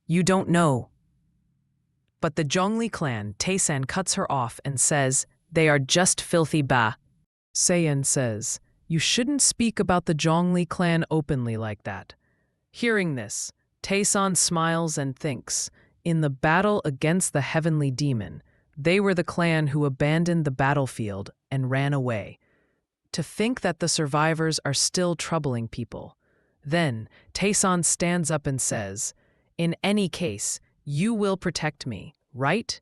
You don't know." But the Zhongli clan, Tayson cuts her off and says, "They are just filthy ba." Sayan says, "You shouldn't speak about the Zhongli clan openly like that." Hearing this, Tayson smiles and thinks, in the battle against the heavenly demon, they were the clan who abandoned the battlefield and ran away. To think that the survivors are still troubling people. Then Tayson stands up and says, "In any case, you will protect me, right?"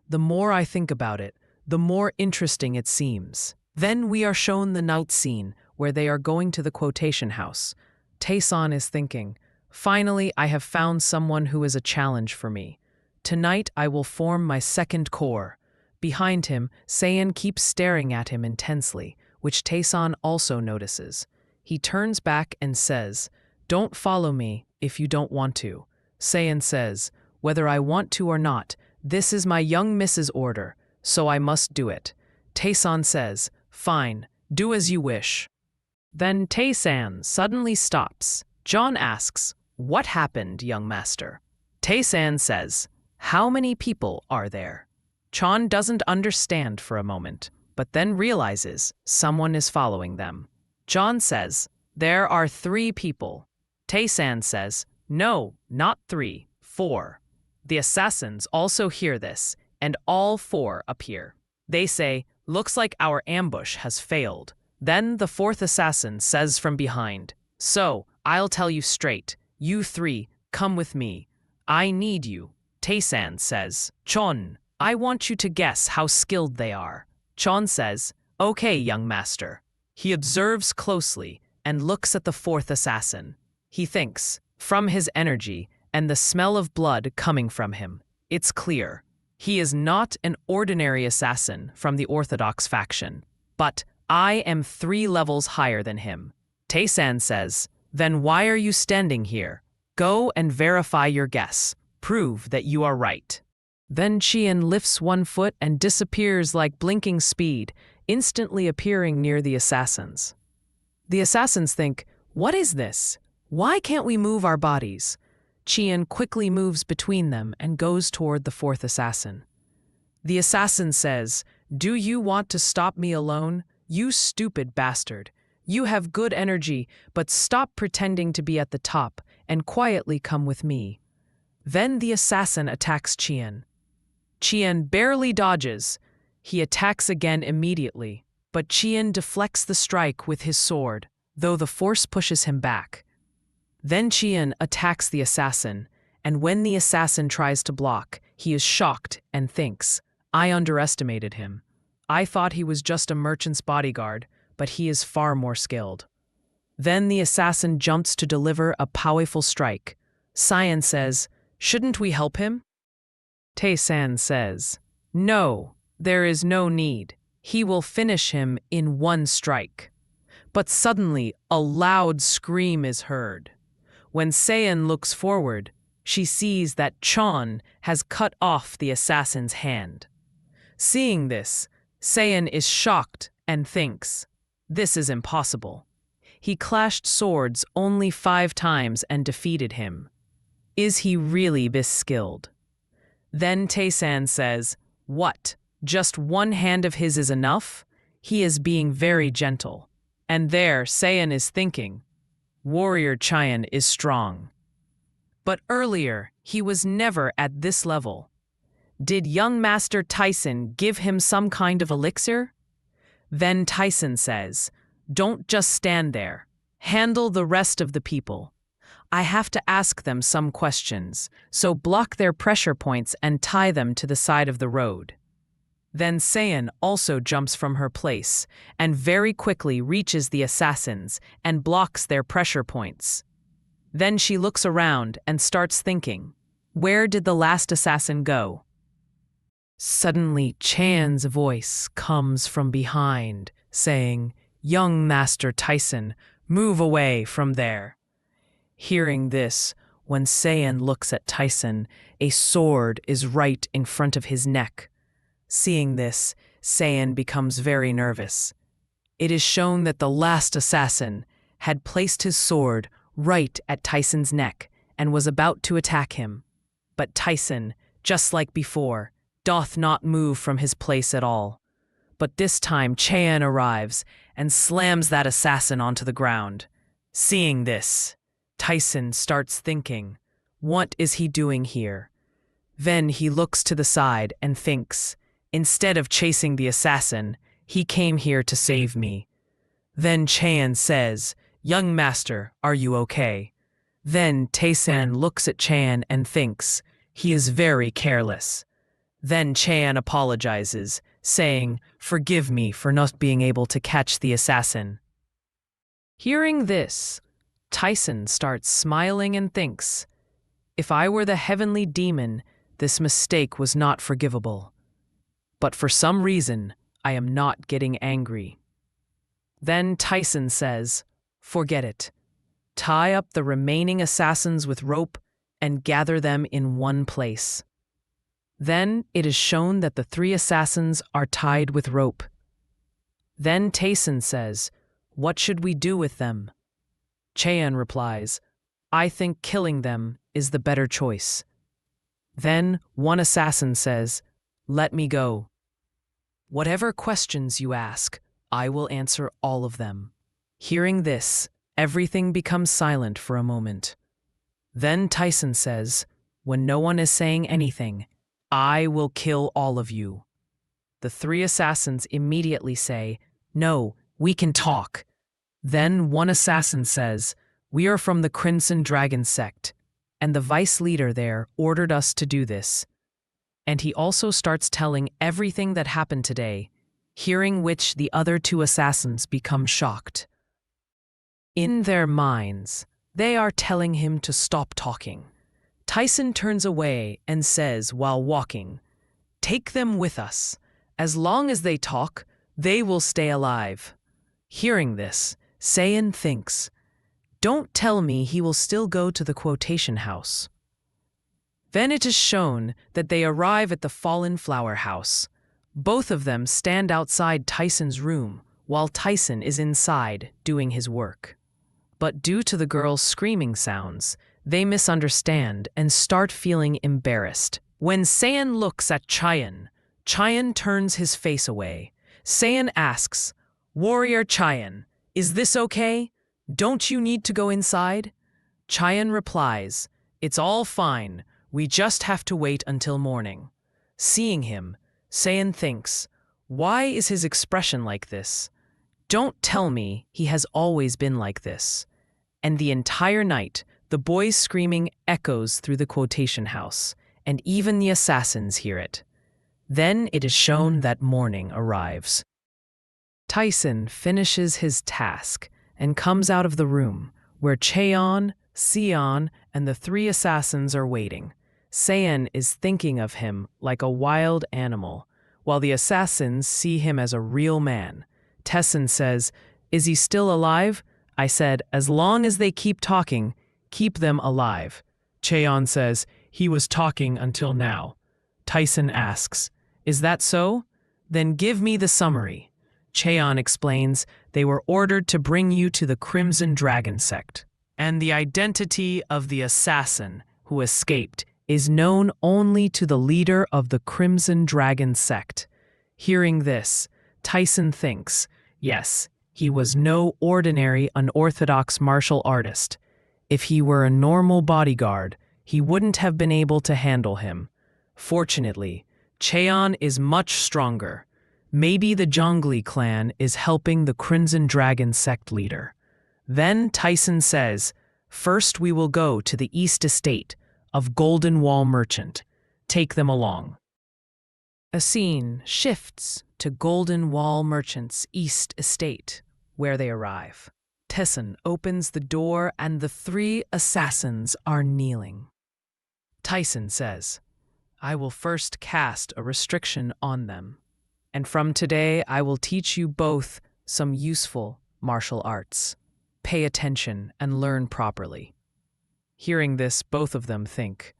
The more I think about it, the more interesting it seems. Then we are shown the night scene where they are going to the quotation house. Tayson is thinking, "Finally, I have found someone who is a challenge for me. Tonight I will form my second core." Behind him, Sayan keeps staring at him intensely, which Tayson also notices. He turns back and says, "Don't follow me if you don't want to." Sayan says, "Whether I want to or not, this is my young miss's order, so I must do it." Tayson says, "Fine, do as you wish." Then Tayson suddenly stops. John asks, "What happened, young master?" Tayson says, "How many people are there?" Chon doesn't understand for a moment, but then realizes someone is following them. John says, "There are 3 people." Tayson says, "No, not 3, 4. The assassins also hear this, and all 4 appear. They say, "Looks like our ambush has failed." Then the 4th assassin says from behind, "So, I'll tell you straight, you 3, come with me. I need you." Tayson says, "Chon, I want you to guess how skilled they are." Chon says, "Okay, young master." He observes closely and looks at the fourth assassin. He thinks, from his energy and the smell of blood coming from him, it's clear. He is not an ordinary assassin from the Orthodox faction, but I am 3 levels higher than him. Tae-san says, then why are you standing here? Go and verify your guess. Prove that you are right. Then Chien lifts one foot and disappears like blinking speed, instantly appearing near the assassins. The assassins think, what is this? Why can't we move our bodies? Chien quickly moves between them and goes toward the fourth assassin. The assassin says, do you want to stop me alone? You stupid bastard. You have good energy, but stop pretending to be at the top and quietly come with me. Then the assassin attacks Chien. Chien barely dodges. He attacks again immediately, but Chien deflects the strike with his sword, though the force pushes him back. Then Chien attacks the assassin, and when the assassin tries to block, he is shocked and thinks, I underestimated him. I thought he was just a merchant's bodyguard, but he is far more skilled. Then the assassin jumps to deliver a powerful strike. Cyan says, shouldn't we help him? Tae-san says, no, there is no need. He will finish him in one strike. But suddenly, a loud scream is heard. When Sayan looks forward, she sees that Chon has cut off the assassin's hand. Seeing this, Sayan is shocked and thinks, this is impossible. He clashed swords only 5 times and defeated him. Is he really this skilled? Then Tae-san says, what? Just one hand of his is enough? He is being very gentle. And there, Sayan is thinking, Warrior Chien is strong. But earlier, he was never at this level. Did young Master Tyson give him some kind of elixir? Then Tyson says, don't just stand there. Handle the rest of the people. I have to ask them some questions, so block their pressure points and tie them to the side of the road. Then Sayan also jumps from her place and very quickly reaches the assassins and blocks their pressure points. Then she looks around and starts thinking, where did the last assassin go? Suddenly, Chan's voice comes from behind, saying, young Master Tyson, move away from there. Hearing this, when Sayan looks at Tyson, a sword is right in front of his neck. Seeing this, Sayan becomes very nervous. It is shown that the last assassin had placed his sword right at Tyson's neck and was about to attack him. But Tyson, just like before, doth not move from his place at all. But this time Chan arrives and slams that assassin onto the ground. Seeing this, Tyson starts thinking, what is he doing here? Then he looks to the side and thinks, instead of chasing the assassin, he came here to save me. Then Chan says, young master, are you okay? Then Tae-san looks at Chan and thinks, he is very careless. Then Chan apologizes, saying, forgive me for not being able to catch the assassin. Hearing this, Tyson starts smiling and thinks, if I were the heavenly demon, this mistake was not forgivable. But for some reason, I am not getting angry. Then Tyson says, forget it. Tie up the remaining assassins with rope and gather them in one place. Then it is shown that the 3 assassins are tied with rope. Then Tyson says, what should we do with them? Chan replies, I think killing them is the better choice. Then one assassin says, let me go. Whatever questions you ask, I will answer all of them. Hearing this, everything becomes silent for a moment. Then Tyson says, when no one is saying anything, I will kill all of you. The 3 assassins immediately say, no, we can talk. Then one assassin says, we are from the Crimson Dragon sect, and the vice leader there ordered us to do this. And he also starts telling everything that happened today, hearing which the other 2 assassins become shocked. In their minds, they are telling him to stop talking. Tyson turns away and says while walking, "Take them with us. As long as they talk, they will stay alive." Hearing this, Saiyan thinks, "Don't tell me he will still go to the quotation house." Then it is shown that they arrive at the fallen flower house. Both of them stand outside Tyson's room while Tyson is inside doing his work. But due to the girl's screaming sounds, they misunderstand and start feeling embarrassed. When Saiyan looks at Chayan, Chayan turns his face away. Saiyan asks, "Warrior Chayan, is this okay? Don't you need to go inside?" Chayan replies, "It's all fine. We just have to wait until morning." Seeing him, Saiyan thinks, "Why is his expression like this? Don't tell me he has always been like this." And the entire night, the boy's screaming echoes through the quotation house, and even the assassins hear it. Then it is shown that morning arrives. Tyson finishes his task and comes out of the room, where Cheon, Sion, and the three assassins are waiting. Saiyan is thinking of him like a wild animal, while the assassins see him as a real man. Tessin says, "Is he still alive?" I said, "As long as they keep talking, keep them alive." Cheon says, "He was talking until now." Tyson asks, "Is that so? Then give me the summary." Cheon explains, "They were ordered to bring you to the Crimson Dragon sect, and the identity of the assassin who escaped is known only to the leader of the Crimson Dragon sect." Hearing this, Tyson thinks, yes, he was no ordinary unorthodox martial artist. If he were a normal bodyguard, he wouldn't have been able to handle him. Fortunately, Cheon is much stronger. Maybe the Zhongli clan is helping the Crimson Dragon sect leader. Then Tyson says, "First we will go to the East Estate of Golden Wall Merchant. Take them along." A scene shifts to Golden Wall Merchant's East Estate, where they arrive. Tessin opens the door and the three assassins are kneeling. Tyson says, "I will first cast a restriction on them, and from today I will teach you both some useful martial arts. Pay attention and learn properly." Hearing this, both of them think,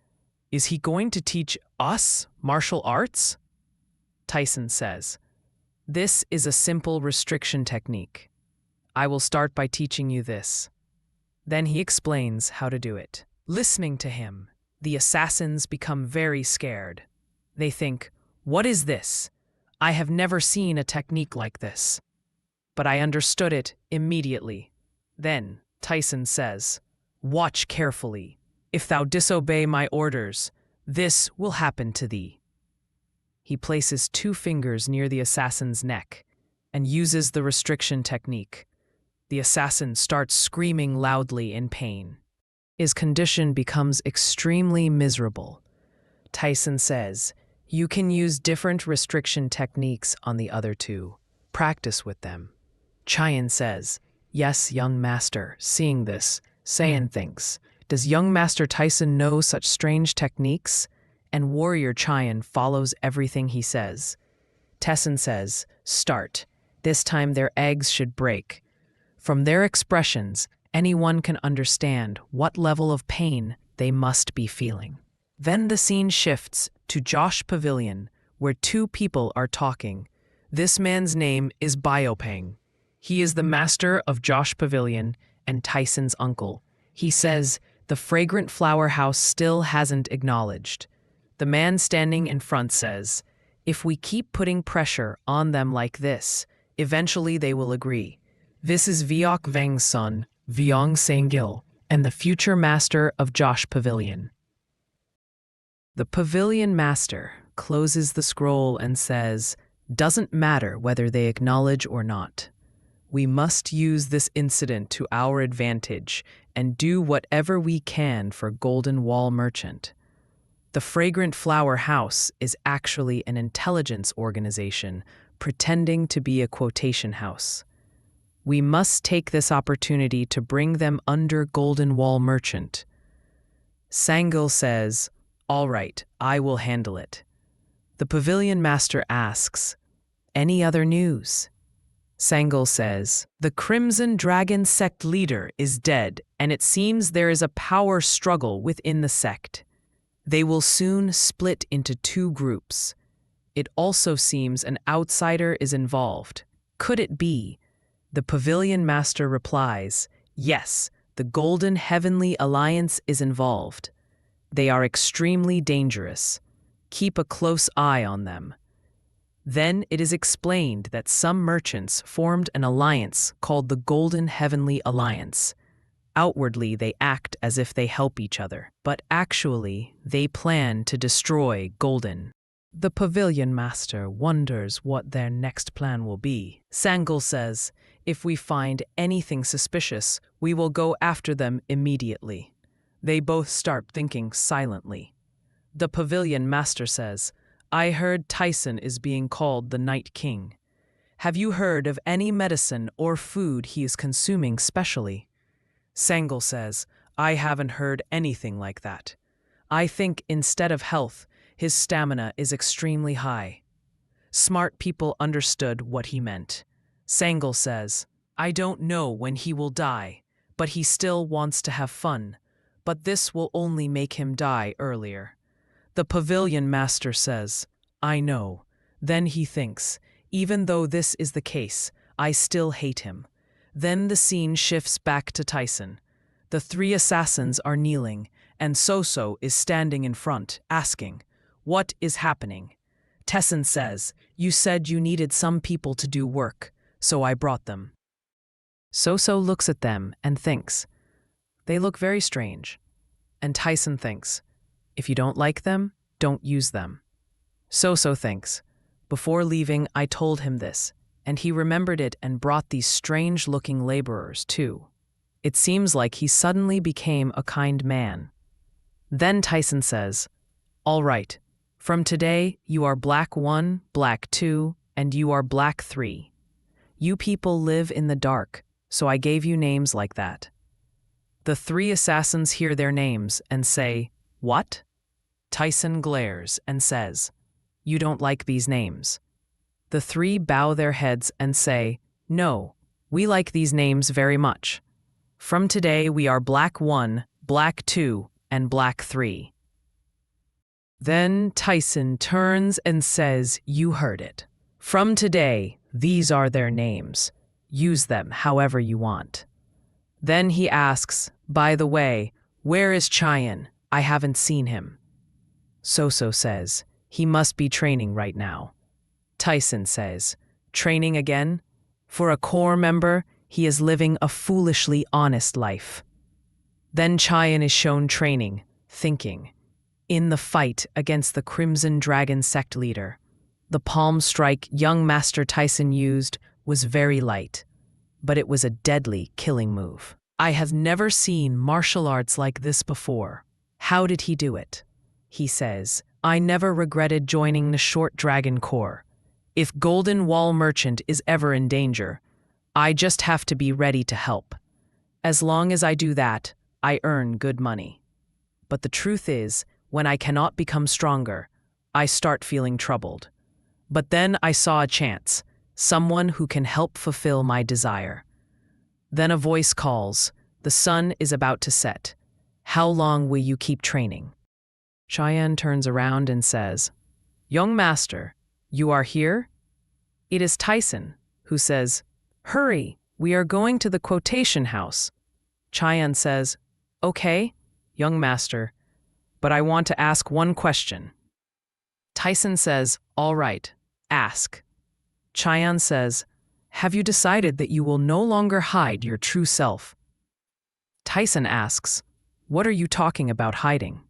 "Is he going to teach us martial arts?" Tyson says, "This is a simple restriction technique. I will start by teaching you this." Then he explains how to do it. Listening to him, the assassins become very scared. They think, "What is this? I have never seen a technique like this." But I understood it immediately. Then Tyson says, "Watch carefully. If thou disobey my orders, this will happen to thee." He places 2 fingers near the assassin's neck and uses the restriction technique. The assassin starts screaming loudly in pain. His condition becomes extremely miserable. Tyson says, "You can use different restriction techniques on the other 2. Practice with them." Chayan says, "Yes, young master." Seeing this, Saiyan thinks, "Does young master Tyson know such strange techniques?" And warrior Chayan follows everything he says. Tessin says, "Start. This time their eggs should break." From their expressions, anyone can understand what level of pain they must be feeling. Then the scene shifts to Josh Pavilion, where 2 people are talking. This man's name is Biopeng. He is the master of Josh Pavilion and Tyson's uncle. He says, "The fragrant flower house still hasn't acknowledged." The man standing in front says, "If we keep putting pressure on them like this, eventually they will agree." This is Viok Veng's son, Vyong Sangil, and the future master of Josh Pavilion. The Pavilion master closes the scroll and says, "Doesn't matter whether they acknowledge or not. We must use this incident to our advantage and do whatever we can for Golden Wall Merchant." The Fragrant Flower House is actually an intelligence organization pretending to be a quotation house. We must take this opportunity to bring them under Golden Wall Merchant. Sangul says, "All right, I will handle it." The pavilion master asks, "Any other news?" Sangul says, "The Crimson Dragon sect leader is dead, and it seems there is a power struggle within the sect. They will soon split into two groups. It also seems an outsider is involved. Could it be?" The pavilion master replies, "Yes, the Golden Heavenly Alliance is involved. They are extremely dangerous. Keep a close eye on them." Then it is explained that some merchants formed an alliance called the Golden Heavenly Alliance. Outwardly, they act as if they help each other, but actually, they plan to destroy Golden. The pavilion master wonders what their next plan will be. Sangul says, "If we find anything suspicious, we will go after them immediately." They both start thinking silently. The pavilion master says, "I heard Tyson is being called the Night King. Have you heard of any medicine or food he is consuming specially?" Sangul says, "I haven't heard anything like that. I think instead of health, his stamina is extremely high." Smart people understood what he meant. Sangul says, "I don't know when he will die, but he still wants to have fun. But this will only make him die earlier." The pavilion master says, "I know." Then he thinks, "Even though this is the case, I still hate him." Then the scene shifts back to Tyson. The three assassins are kneeling, and Soso is standing in front, asking, "What is happening?" Tyson says, "You said you needed some people to do work, so I brought them." Soso looks at them and thinks, "They look very strange." And Tyson thinks, "If you don't like them, don't use them." Soso thinks, "Before leaving, I told him this, and he remembered it and brought these strange-looking laborers, too." It seems like he suddenly became a kind man. Then Tyson says, "All right, from today, you are Black 1, Black 2, and you are Black 3. You people live in the dark, so I gave you names like that." The three assassins hear their names and say, "What?" Tyson glares and says, "You don't like these names." The three bow their heads and say, "No, we like these names very much. From today, we are Black 1, Black 2, and Black 3. Then Tyson turns and says, "You heard it. From today, these are their names. Use them however you want." Then he asks, "By the way, where is Cheyenne? I haven't seen him." Soso says, "He must be training right now." Tyson says, "Training again? For a core member, he is living a foolishly honest life." Then Cheyenne is shown training, thinking. In the fight against the Crimson Dragon sect leader, the palm strike young Master Tyson used was very light, but it was a deadly killing move. "I have never seen martial arts like this before. How did he do it?" He says, "I never regretted joining the Short Dragon Corps. If Golden Wall Merchant is ever in danger, I just have to be ready to help. As long as I do that, I earn good money. But the truth is, when I cannot become stronger, I start feeling troubled. But then I saw a chance, someone who can help fulfill my desire." Then a voice calls, "The sun is about to set. How long will you keep training?" Cheyenne turns around and says, "Young master, you are here?" It is Tyson, who says, "Hurry, we are going to the quotation house." Cheyenne says, "Okay, young master, but I want to ask one question." Tyson says, "All right, ask." Cheyenne says, "Have you decided that you will no longer hide your true self?" Tyson asks, "What are you talking about hiding?"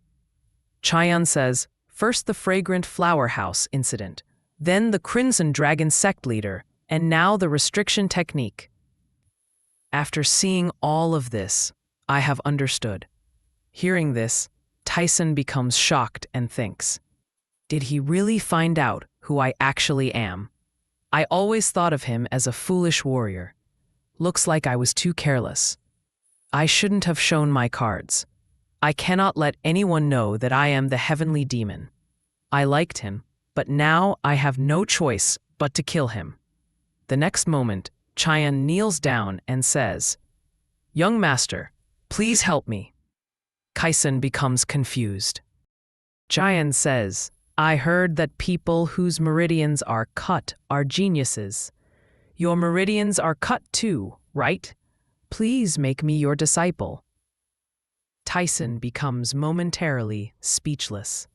Cheyenne says, "First the fragrant flower house incident, then the Crimson Dragon sect leader, and now the restriction technique." After seeing all of this, I have understood. Hearing this, Tyson becomes shocked and thinks, "Did he really find out who I actually am? I always thought of him as a foolish warrior. Looks like I was too careless. I shouldn't have shown my cards. I cannot let anyone know that I am the heavenly demon. I liked him, but now I have no choice but to kill him." The next moment, Chayan kneels down and says, "Young master, please help me." Kaisen becomes confused. Chayan says, "I heard that people whose meridians are cut are geniuses. Your meridians are cut too, right? Please make me your disciple." Tyson becomes momentarily speechless.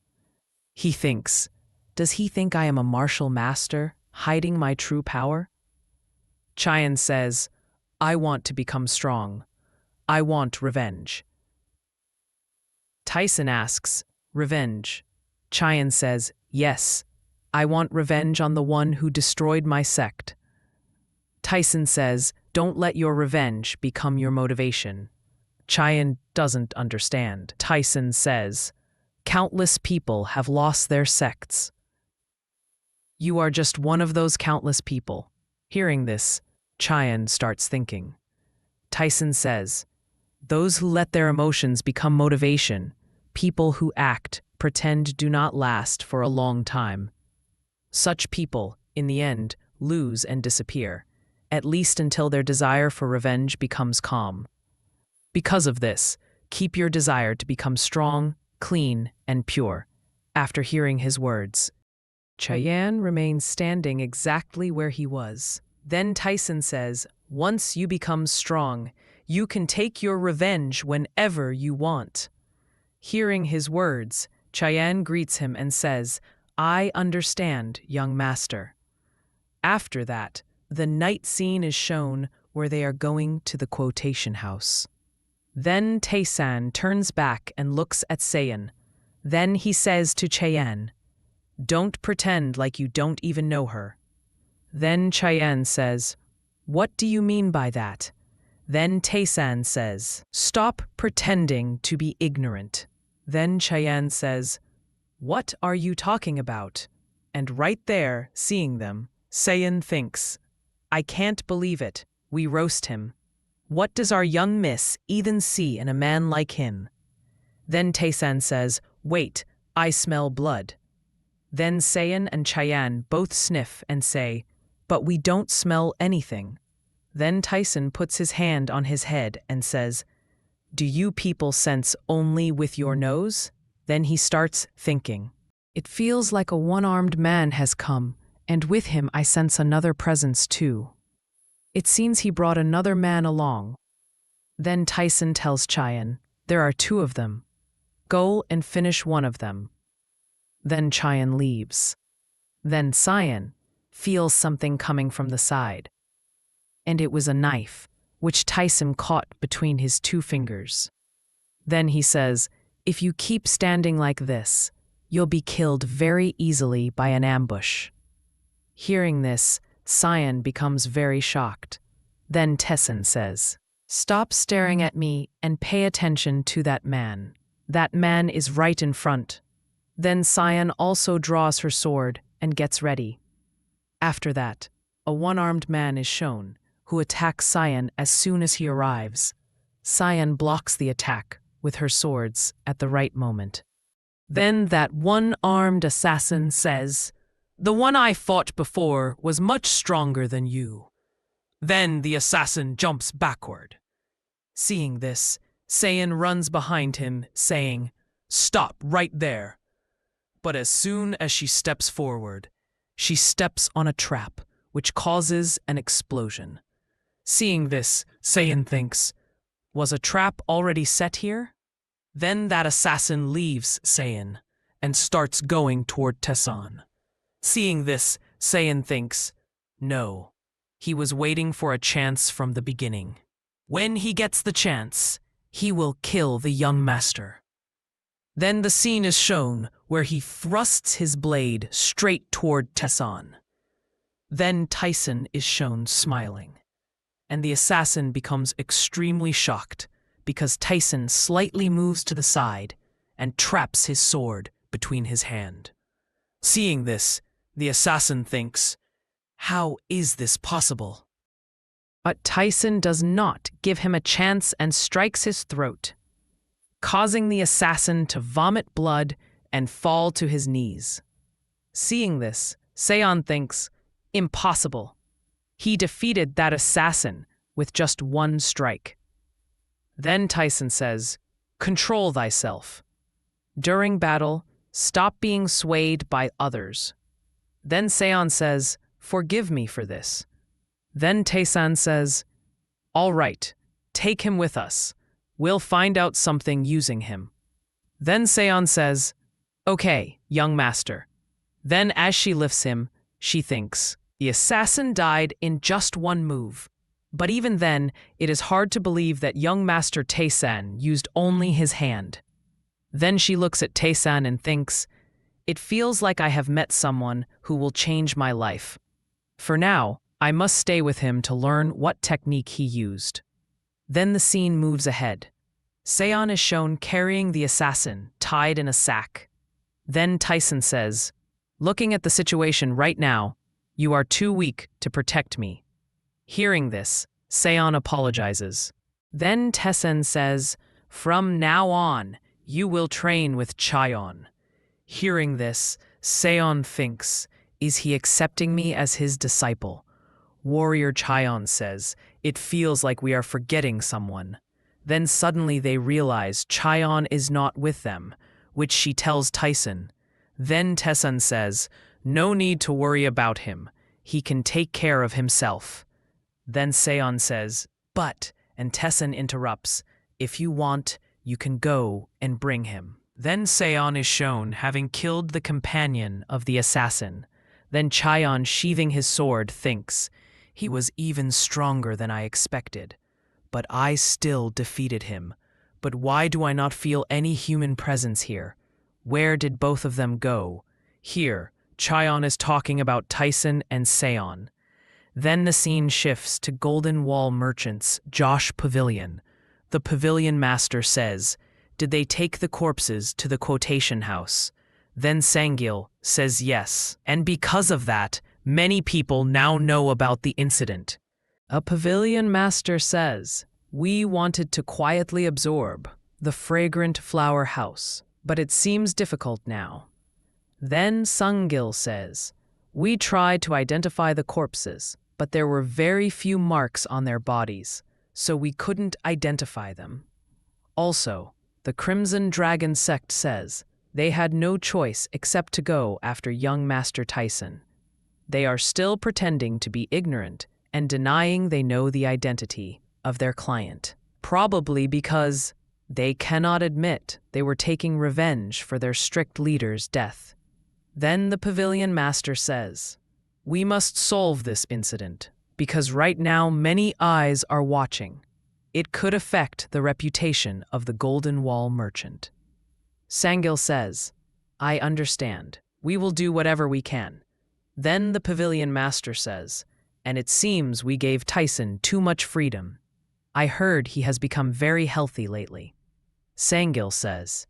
He thinks, does he think I am a martial master, hiding my true power? Chayan says, "I want to become strong. I want revenge." Tyson asks, "Revenge?" Chayan says, "Yes, I want revenge on the one who destroyed my sect." Tyson says, "Don't let your revenge become your motivation." Chayan doesn't understand. Tyson says, "Countless people have lost their sects. You are just one of those countless people." Hearing this, Chayan starts thinking. Tyson says, "Those who let their emotions become motivation, people who act, pretend do not last for a long time. Such people, in the end, lose and disappear, at least until their desire for revenge becomes calm. Because of this, keep your desire to become strong, clean, and pure." After hearing his words, Chayan remains standing exactly where he was. Then Tyson says, "Once you become strong, you can take your revenge whenever you want." Hearing his words, Chayan greets him and says, "I understand, young master." After that, the night scene is shown where they are going to the quotation house. Then Taesan turns back and looks at Sayan. Then he says to Chayan, "Don't pretend like you don't even know her." Then Chayan says, "What do you mean by that?" Then Taesan says, "Stop pretending to be ignorant." Then Chayan says, "What are you talking about?" And right there, seeing them, Sayan thinks, "I can't believe it. We roast him. What does our young miss even see in a man like him?" Then Taesan says, "Wait, I smell blood." Then Sayan and Chayan both sniff and say, "But we don't smell anything." Then Tyson puts his hand on his head and says, "Do you people sense only with your nose?" Then he starts thinking. "It feels like a one-armed man has come, and with him I sense another presence too. It seems he brought another man along." Then Tyson tells Chayan, "There are two of them. Go and finish one of them." Then Chayan leaves. Then Sayan feels something coming from the side. And it was a knife, which Tyson caught between his two fingers. Then he says, "If you keep standing like this, you'll be killed very easily by an ambush." Hearing this, Sayan becomes very shocked. Then Tyson says, "Stop staring at me and pay attention to that man. That man is right in front." Then Sayan also draws her sword and gets ready. After that, a one-armed man is shown, who attacks Sayan as soon as he arrives. Sayan blocks the attack with her swords at the right moment. Then that one-armed assassin says, "The one I fought before was much stronger than you." Then the assassin jumps backward. Seeing this, Sayan runs behind him, saying, "Stop right there." But as soon as she steps forward, she steps on a trap, which causes an explosion. Seeing this, Sayan thinks, "Was a trap already set here?" Then that assassin leaves Sayan and starts going toward Tessan. Seeing this, Sayan thinks, "No, he was waiting for a chance from the beginning. When he gets the chance, he will kill the young master." Then the scene is shown where he thrusts his blade straight toward Tessan. Then Tyson is shown smiling, and the assassin becomes extremely shocked because Tyson slightly moves to the side and traps his sword between his hand. Seeing this, the assassin thinks, "How is this possible?" But Tyson does not give him a chance and strikes his throat, causing the assassin to vomit blood and fall to his knees. Seeing this, Seon thinks, impossible. He defeated that assassin with just one strike. Then Tyson says, control thyself. During battle, stop being swayed by others. Then Seon says, forgive me for this. Then Taesan says, all right, take him with us. We'll find out something using him. Then Seon says, okay, young master. Then as she lifts him, she thinks, the assassin died in just one move. But even then, it is hard to believe that young master Taesan used only his hand. Then she looks at Taesan and thinks, it feels like I have met someone who will change my life. For now, I must stay with him to learn what technique he used. Then the scene moves ahead. Seon is shown carrying the assassin, tied in a sack. Then Tyson says, looking at the situation right now, you are too weak to protect me. Hearing this, Seon apologizes. Then Taesan says, from now on, you will train with Chaeon. Hearing this, Seon thinks, is he accepting me as his disciple? Warrior Chaeon says, it feels like we are forgetting someone. Then suddenly they realize Chaeon is not with them, which she tells Tyson. Then Taesan says, no need to worry about him. He can take care of himself. Then Seon says, but, and Taesan interrupts, if you want, you can go and bring him. Then Seon is shown having killed the companion of the assassin. Then Chaeon, sheathing his sword, thinks, he was even stronger than I expected. But I still defeated him. But why do I not feel any human presence here? Where did both of them go? Here, Chaeon is talking about Tyson and Seon. Then the scene shifts to Golden Wall Merchant's Josh Pavilion. The pavilion master says, did they take the corpses to the quotation house? Then Sangil says yes, and because of that, many people now know about the incident. A pavilion master says, we wanted to quietly absorb the fragrant flower house, but it seems difficult now. Then Sangil says, we tried to identify the corpses, but there were very few marks on their bodies, so we couldn't identify them. Also, the Crimson Dragon sect says they had no choice except to go after young Master Tyson. They are still pretending to be ignorant and denying they know the identity of their client, probably because they cannot admit they were taking revenge for their strict leader's death. Then the pavilion master says, we must solve this incident, because right now many eyes are watching. It could affect the reputation of the Golden Wall Merchant. Sangil says, I understand. We will do whatever we can. Then the pavilion master says, and it seems we gave Tyson too much freedom. I heard he has become very healthy lately. Sangil says,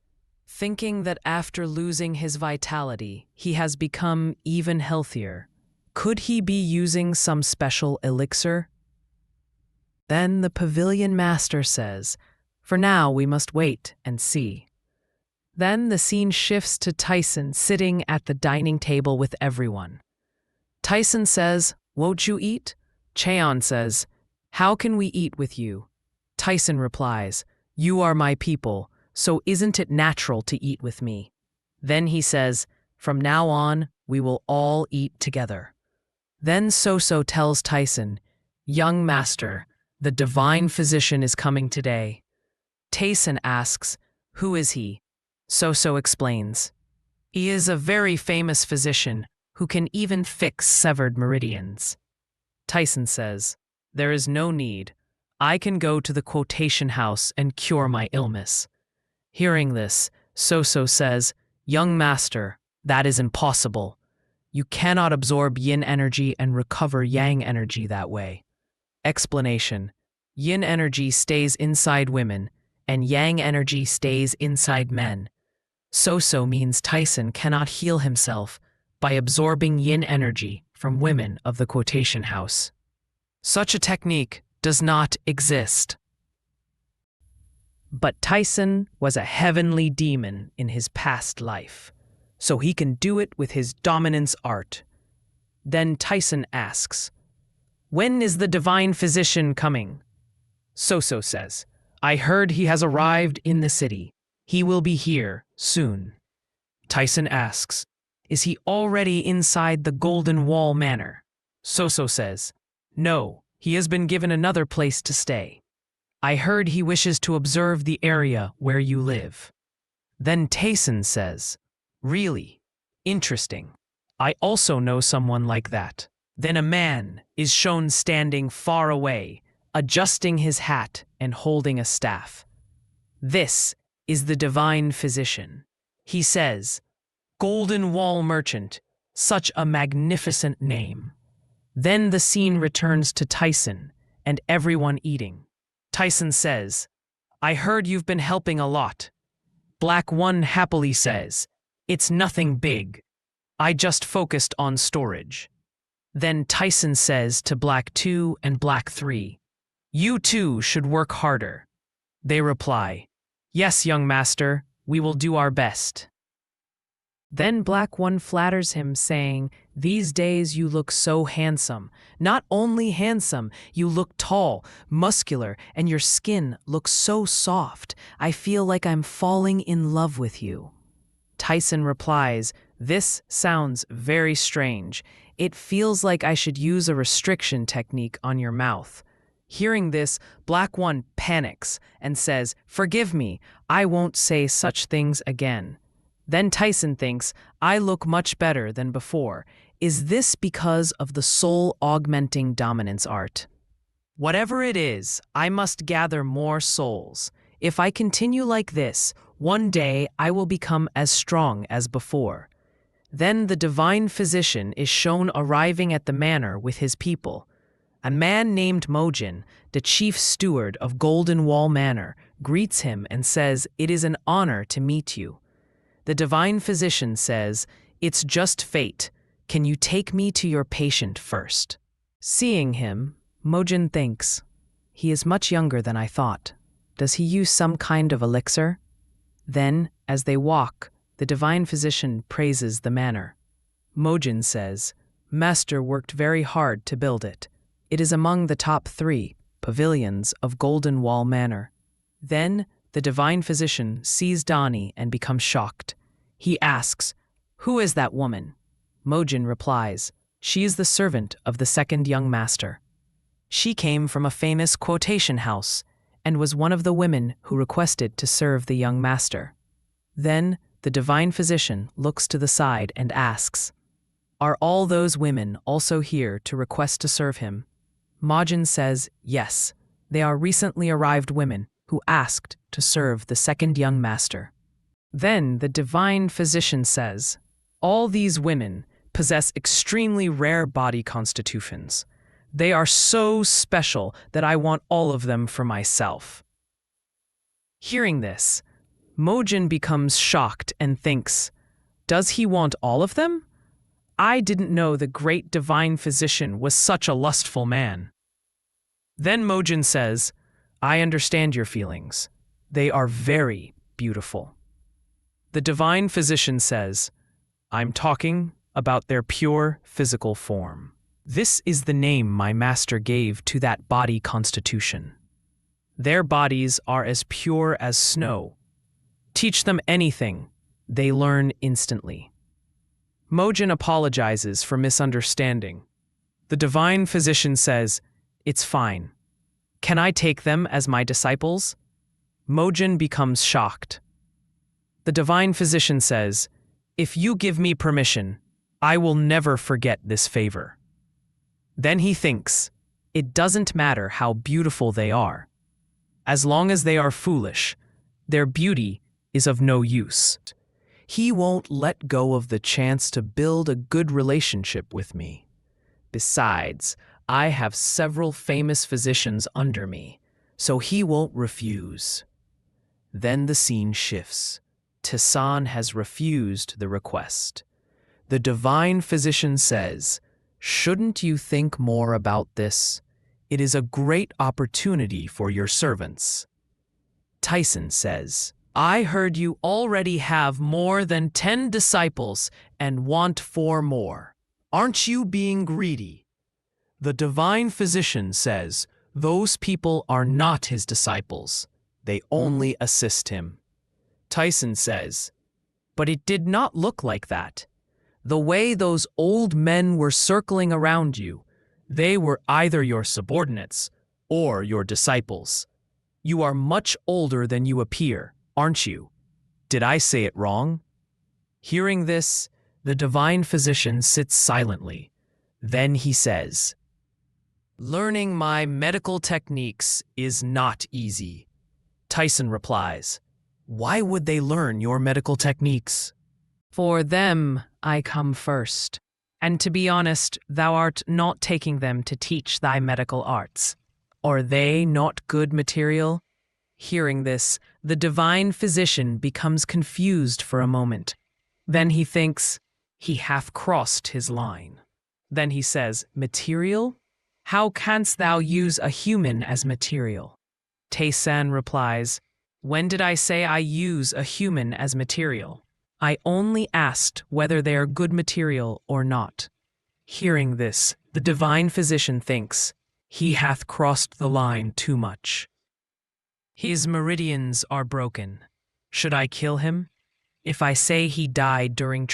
thinking that after losing his vitality, he has become even healthier. Could he be using some special elixir? Then the pavilion master says, for now we must wait and see. Then the scene shifts to Tyson sitting at the dining table with everyone. Tyson says, won't you eat? Chaeon says, how can we eat with you? Tyson replies, you are my people, so isn't it natural to eat with me? Then he says, from now on, we will all eat together. Then Soso tells Tyson, young master, the divine physician is coming today. Tyson asks, who is he? Soso explains, he is a very famous physician who can even fix severed meridians. Tyson says, there is no need. I can go to the quotation house and cure my illness. Hearing this, Soso says, young master, that is impossible. You cannot absorb yin energy and recover yang energy that way. Explanation. Yin energy stays inside women, and yang energy stays inside men. Soso means Tyson cannot heal himself by absorbing yin energy from women of the quotation house. Such a technique does not exist. But Tyson was a heavenly demon in his past life, so he can do it with his dominance art. Then Tyson asks, "When is the divine physician coming?" Soso says, "I heard he has arrived in the city. He will be here soon." Tyson asks, "Is he already inside the Golden Wall Manor?" Soso says, "No, he has been given another place to stay. I heard he wishes to observe the area where you live." Then Tyson says, "Really? Interesting. I also know someone like that." Then a man is shown standing far away, adjusting his hat and holding a staff. This is the divine physician. He says, "Golden Wall Merchant, such a magnificent name." Then the scene returns to Tyson and everyone eating. Tyson says, "I heard you've been helping a lot." Black One happily says, "It's nothing big. I just focused on storage." Then Tyson says to Black 2 and Black 3, "You two should work harder." They reply, "Yes, young master, we will do our best." Then Black One flatters him, saying, "These days you look so handsome. Not only handsome, you look tall, muscular, and your skin looks so soft. I feel like I'm falling in love with you." Tyson replies, "This sounds very strange. It feels like I should use a restriction technique on your mouth." Hearing this, Black One panics and says, "Forgive me, I won't say such things again." Then Tyson thinks, "I look much better than before. Is this because of the soul augmenting dominance art? Whatever it is, I must gather more souls. If I continue like this, one day I will become as strong as before." Then the divine physician is shown arriving at the manor with his people. A man named Mojin, the chief steward of Golden Wall Manor, greets him and says, "It is an honor to meet you." The divine physician says, "It's just fate. Can you take me to your patient first?" Seeing him, Mojin thinks, "He is much younger than I thought. Does he use some kind of elixir?" Then, as they walk, the divine physician praises the manor. Mojin says, "Master worked very hard to build it. It is among the top 3 pavilions of Golden Wall Manor." Then the divine physician sees Donnie and becomes shocked. He asks, "Who is that woman?" Mojin replies, "She is the servant of the second young master. She came from a famous quotation house and was one of the women who requested to serve the young master." Then the divine physician looks to the side and asks, "Are all those women also here to request to serve him?" Mojin says, "Yes, they are recently arrived women who asked to serve the second young master." Then the divine physician says, "All these women possess extremely rare body constitutions. They are so special that I want all of them for myself." Hearing this, Mojin becomes shocked and thinks, "Does he want all of them? I didn't know the great divine physician was such a lustful man." Then Mojin says, "I understand your feelings. They are very beautiful." The divine physician says, "I'm talking about their pure physical form. This is the name my master gave to that body constitution. Their bodies are as pure as snow. Teach them anything, they learn instantly." Mojin apologizes for misunderstanding. The divine physician says, "It's fine. Can I take them as my disciples?" Mojin becomes shocked. The divine physician says, "If you give me permission, I will never forget this favor." Then he thinks, it doesn't matter how beautiful they are. As long as they are foolish, their beauty is of no use. He won't let go of the chance to build a good relationship with me. Besides, I have several famous physicians under me, so he won't refuse. Then the scene shifts. Tisan has refused the request. The divine physician says, "Shouldn't you think more about this? It is a great opportunity for your servants. Tyson says, I heard you already have more than 10 disciples and want 4 more. Aren't you being greedy? The divine physician says, those people are not his disciples. They only assist him. Tyson says, but it did not look like that. The way those old men were circling around you, they were either your subordinates or your disciples. You are much older than you appear, aren't you? Did I say it wrong? Hearing this, the divine physician sits silently. Then he says, learning my medical techniques is not easy. Tyson replies, why would they learn your medical techniques? For them, I come first. And to be honest, thou art not taking them to teach thy medical arts. Are they not good material? Hearing this, the divine physician becomes confused for a moment. Then he thinks, he hath crossed his line. Then he says, material? How canst thou use a human as material? Taysan replies, when did I say I use a human as material? I only asked whether they are good material or not. Hearing this, the divine physician thinks, he hath crossed the line too much. His meridians are broken. Should I kill him? If I say he died during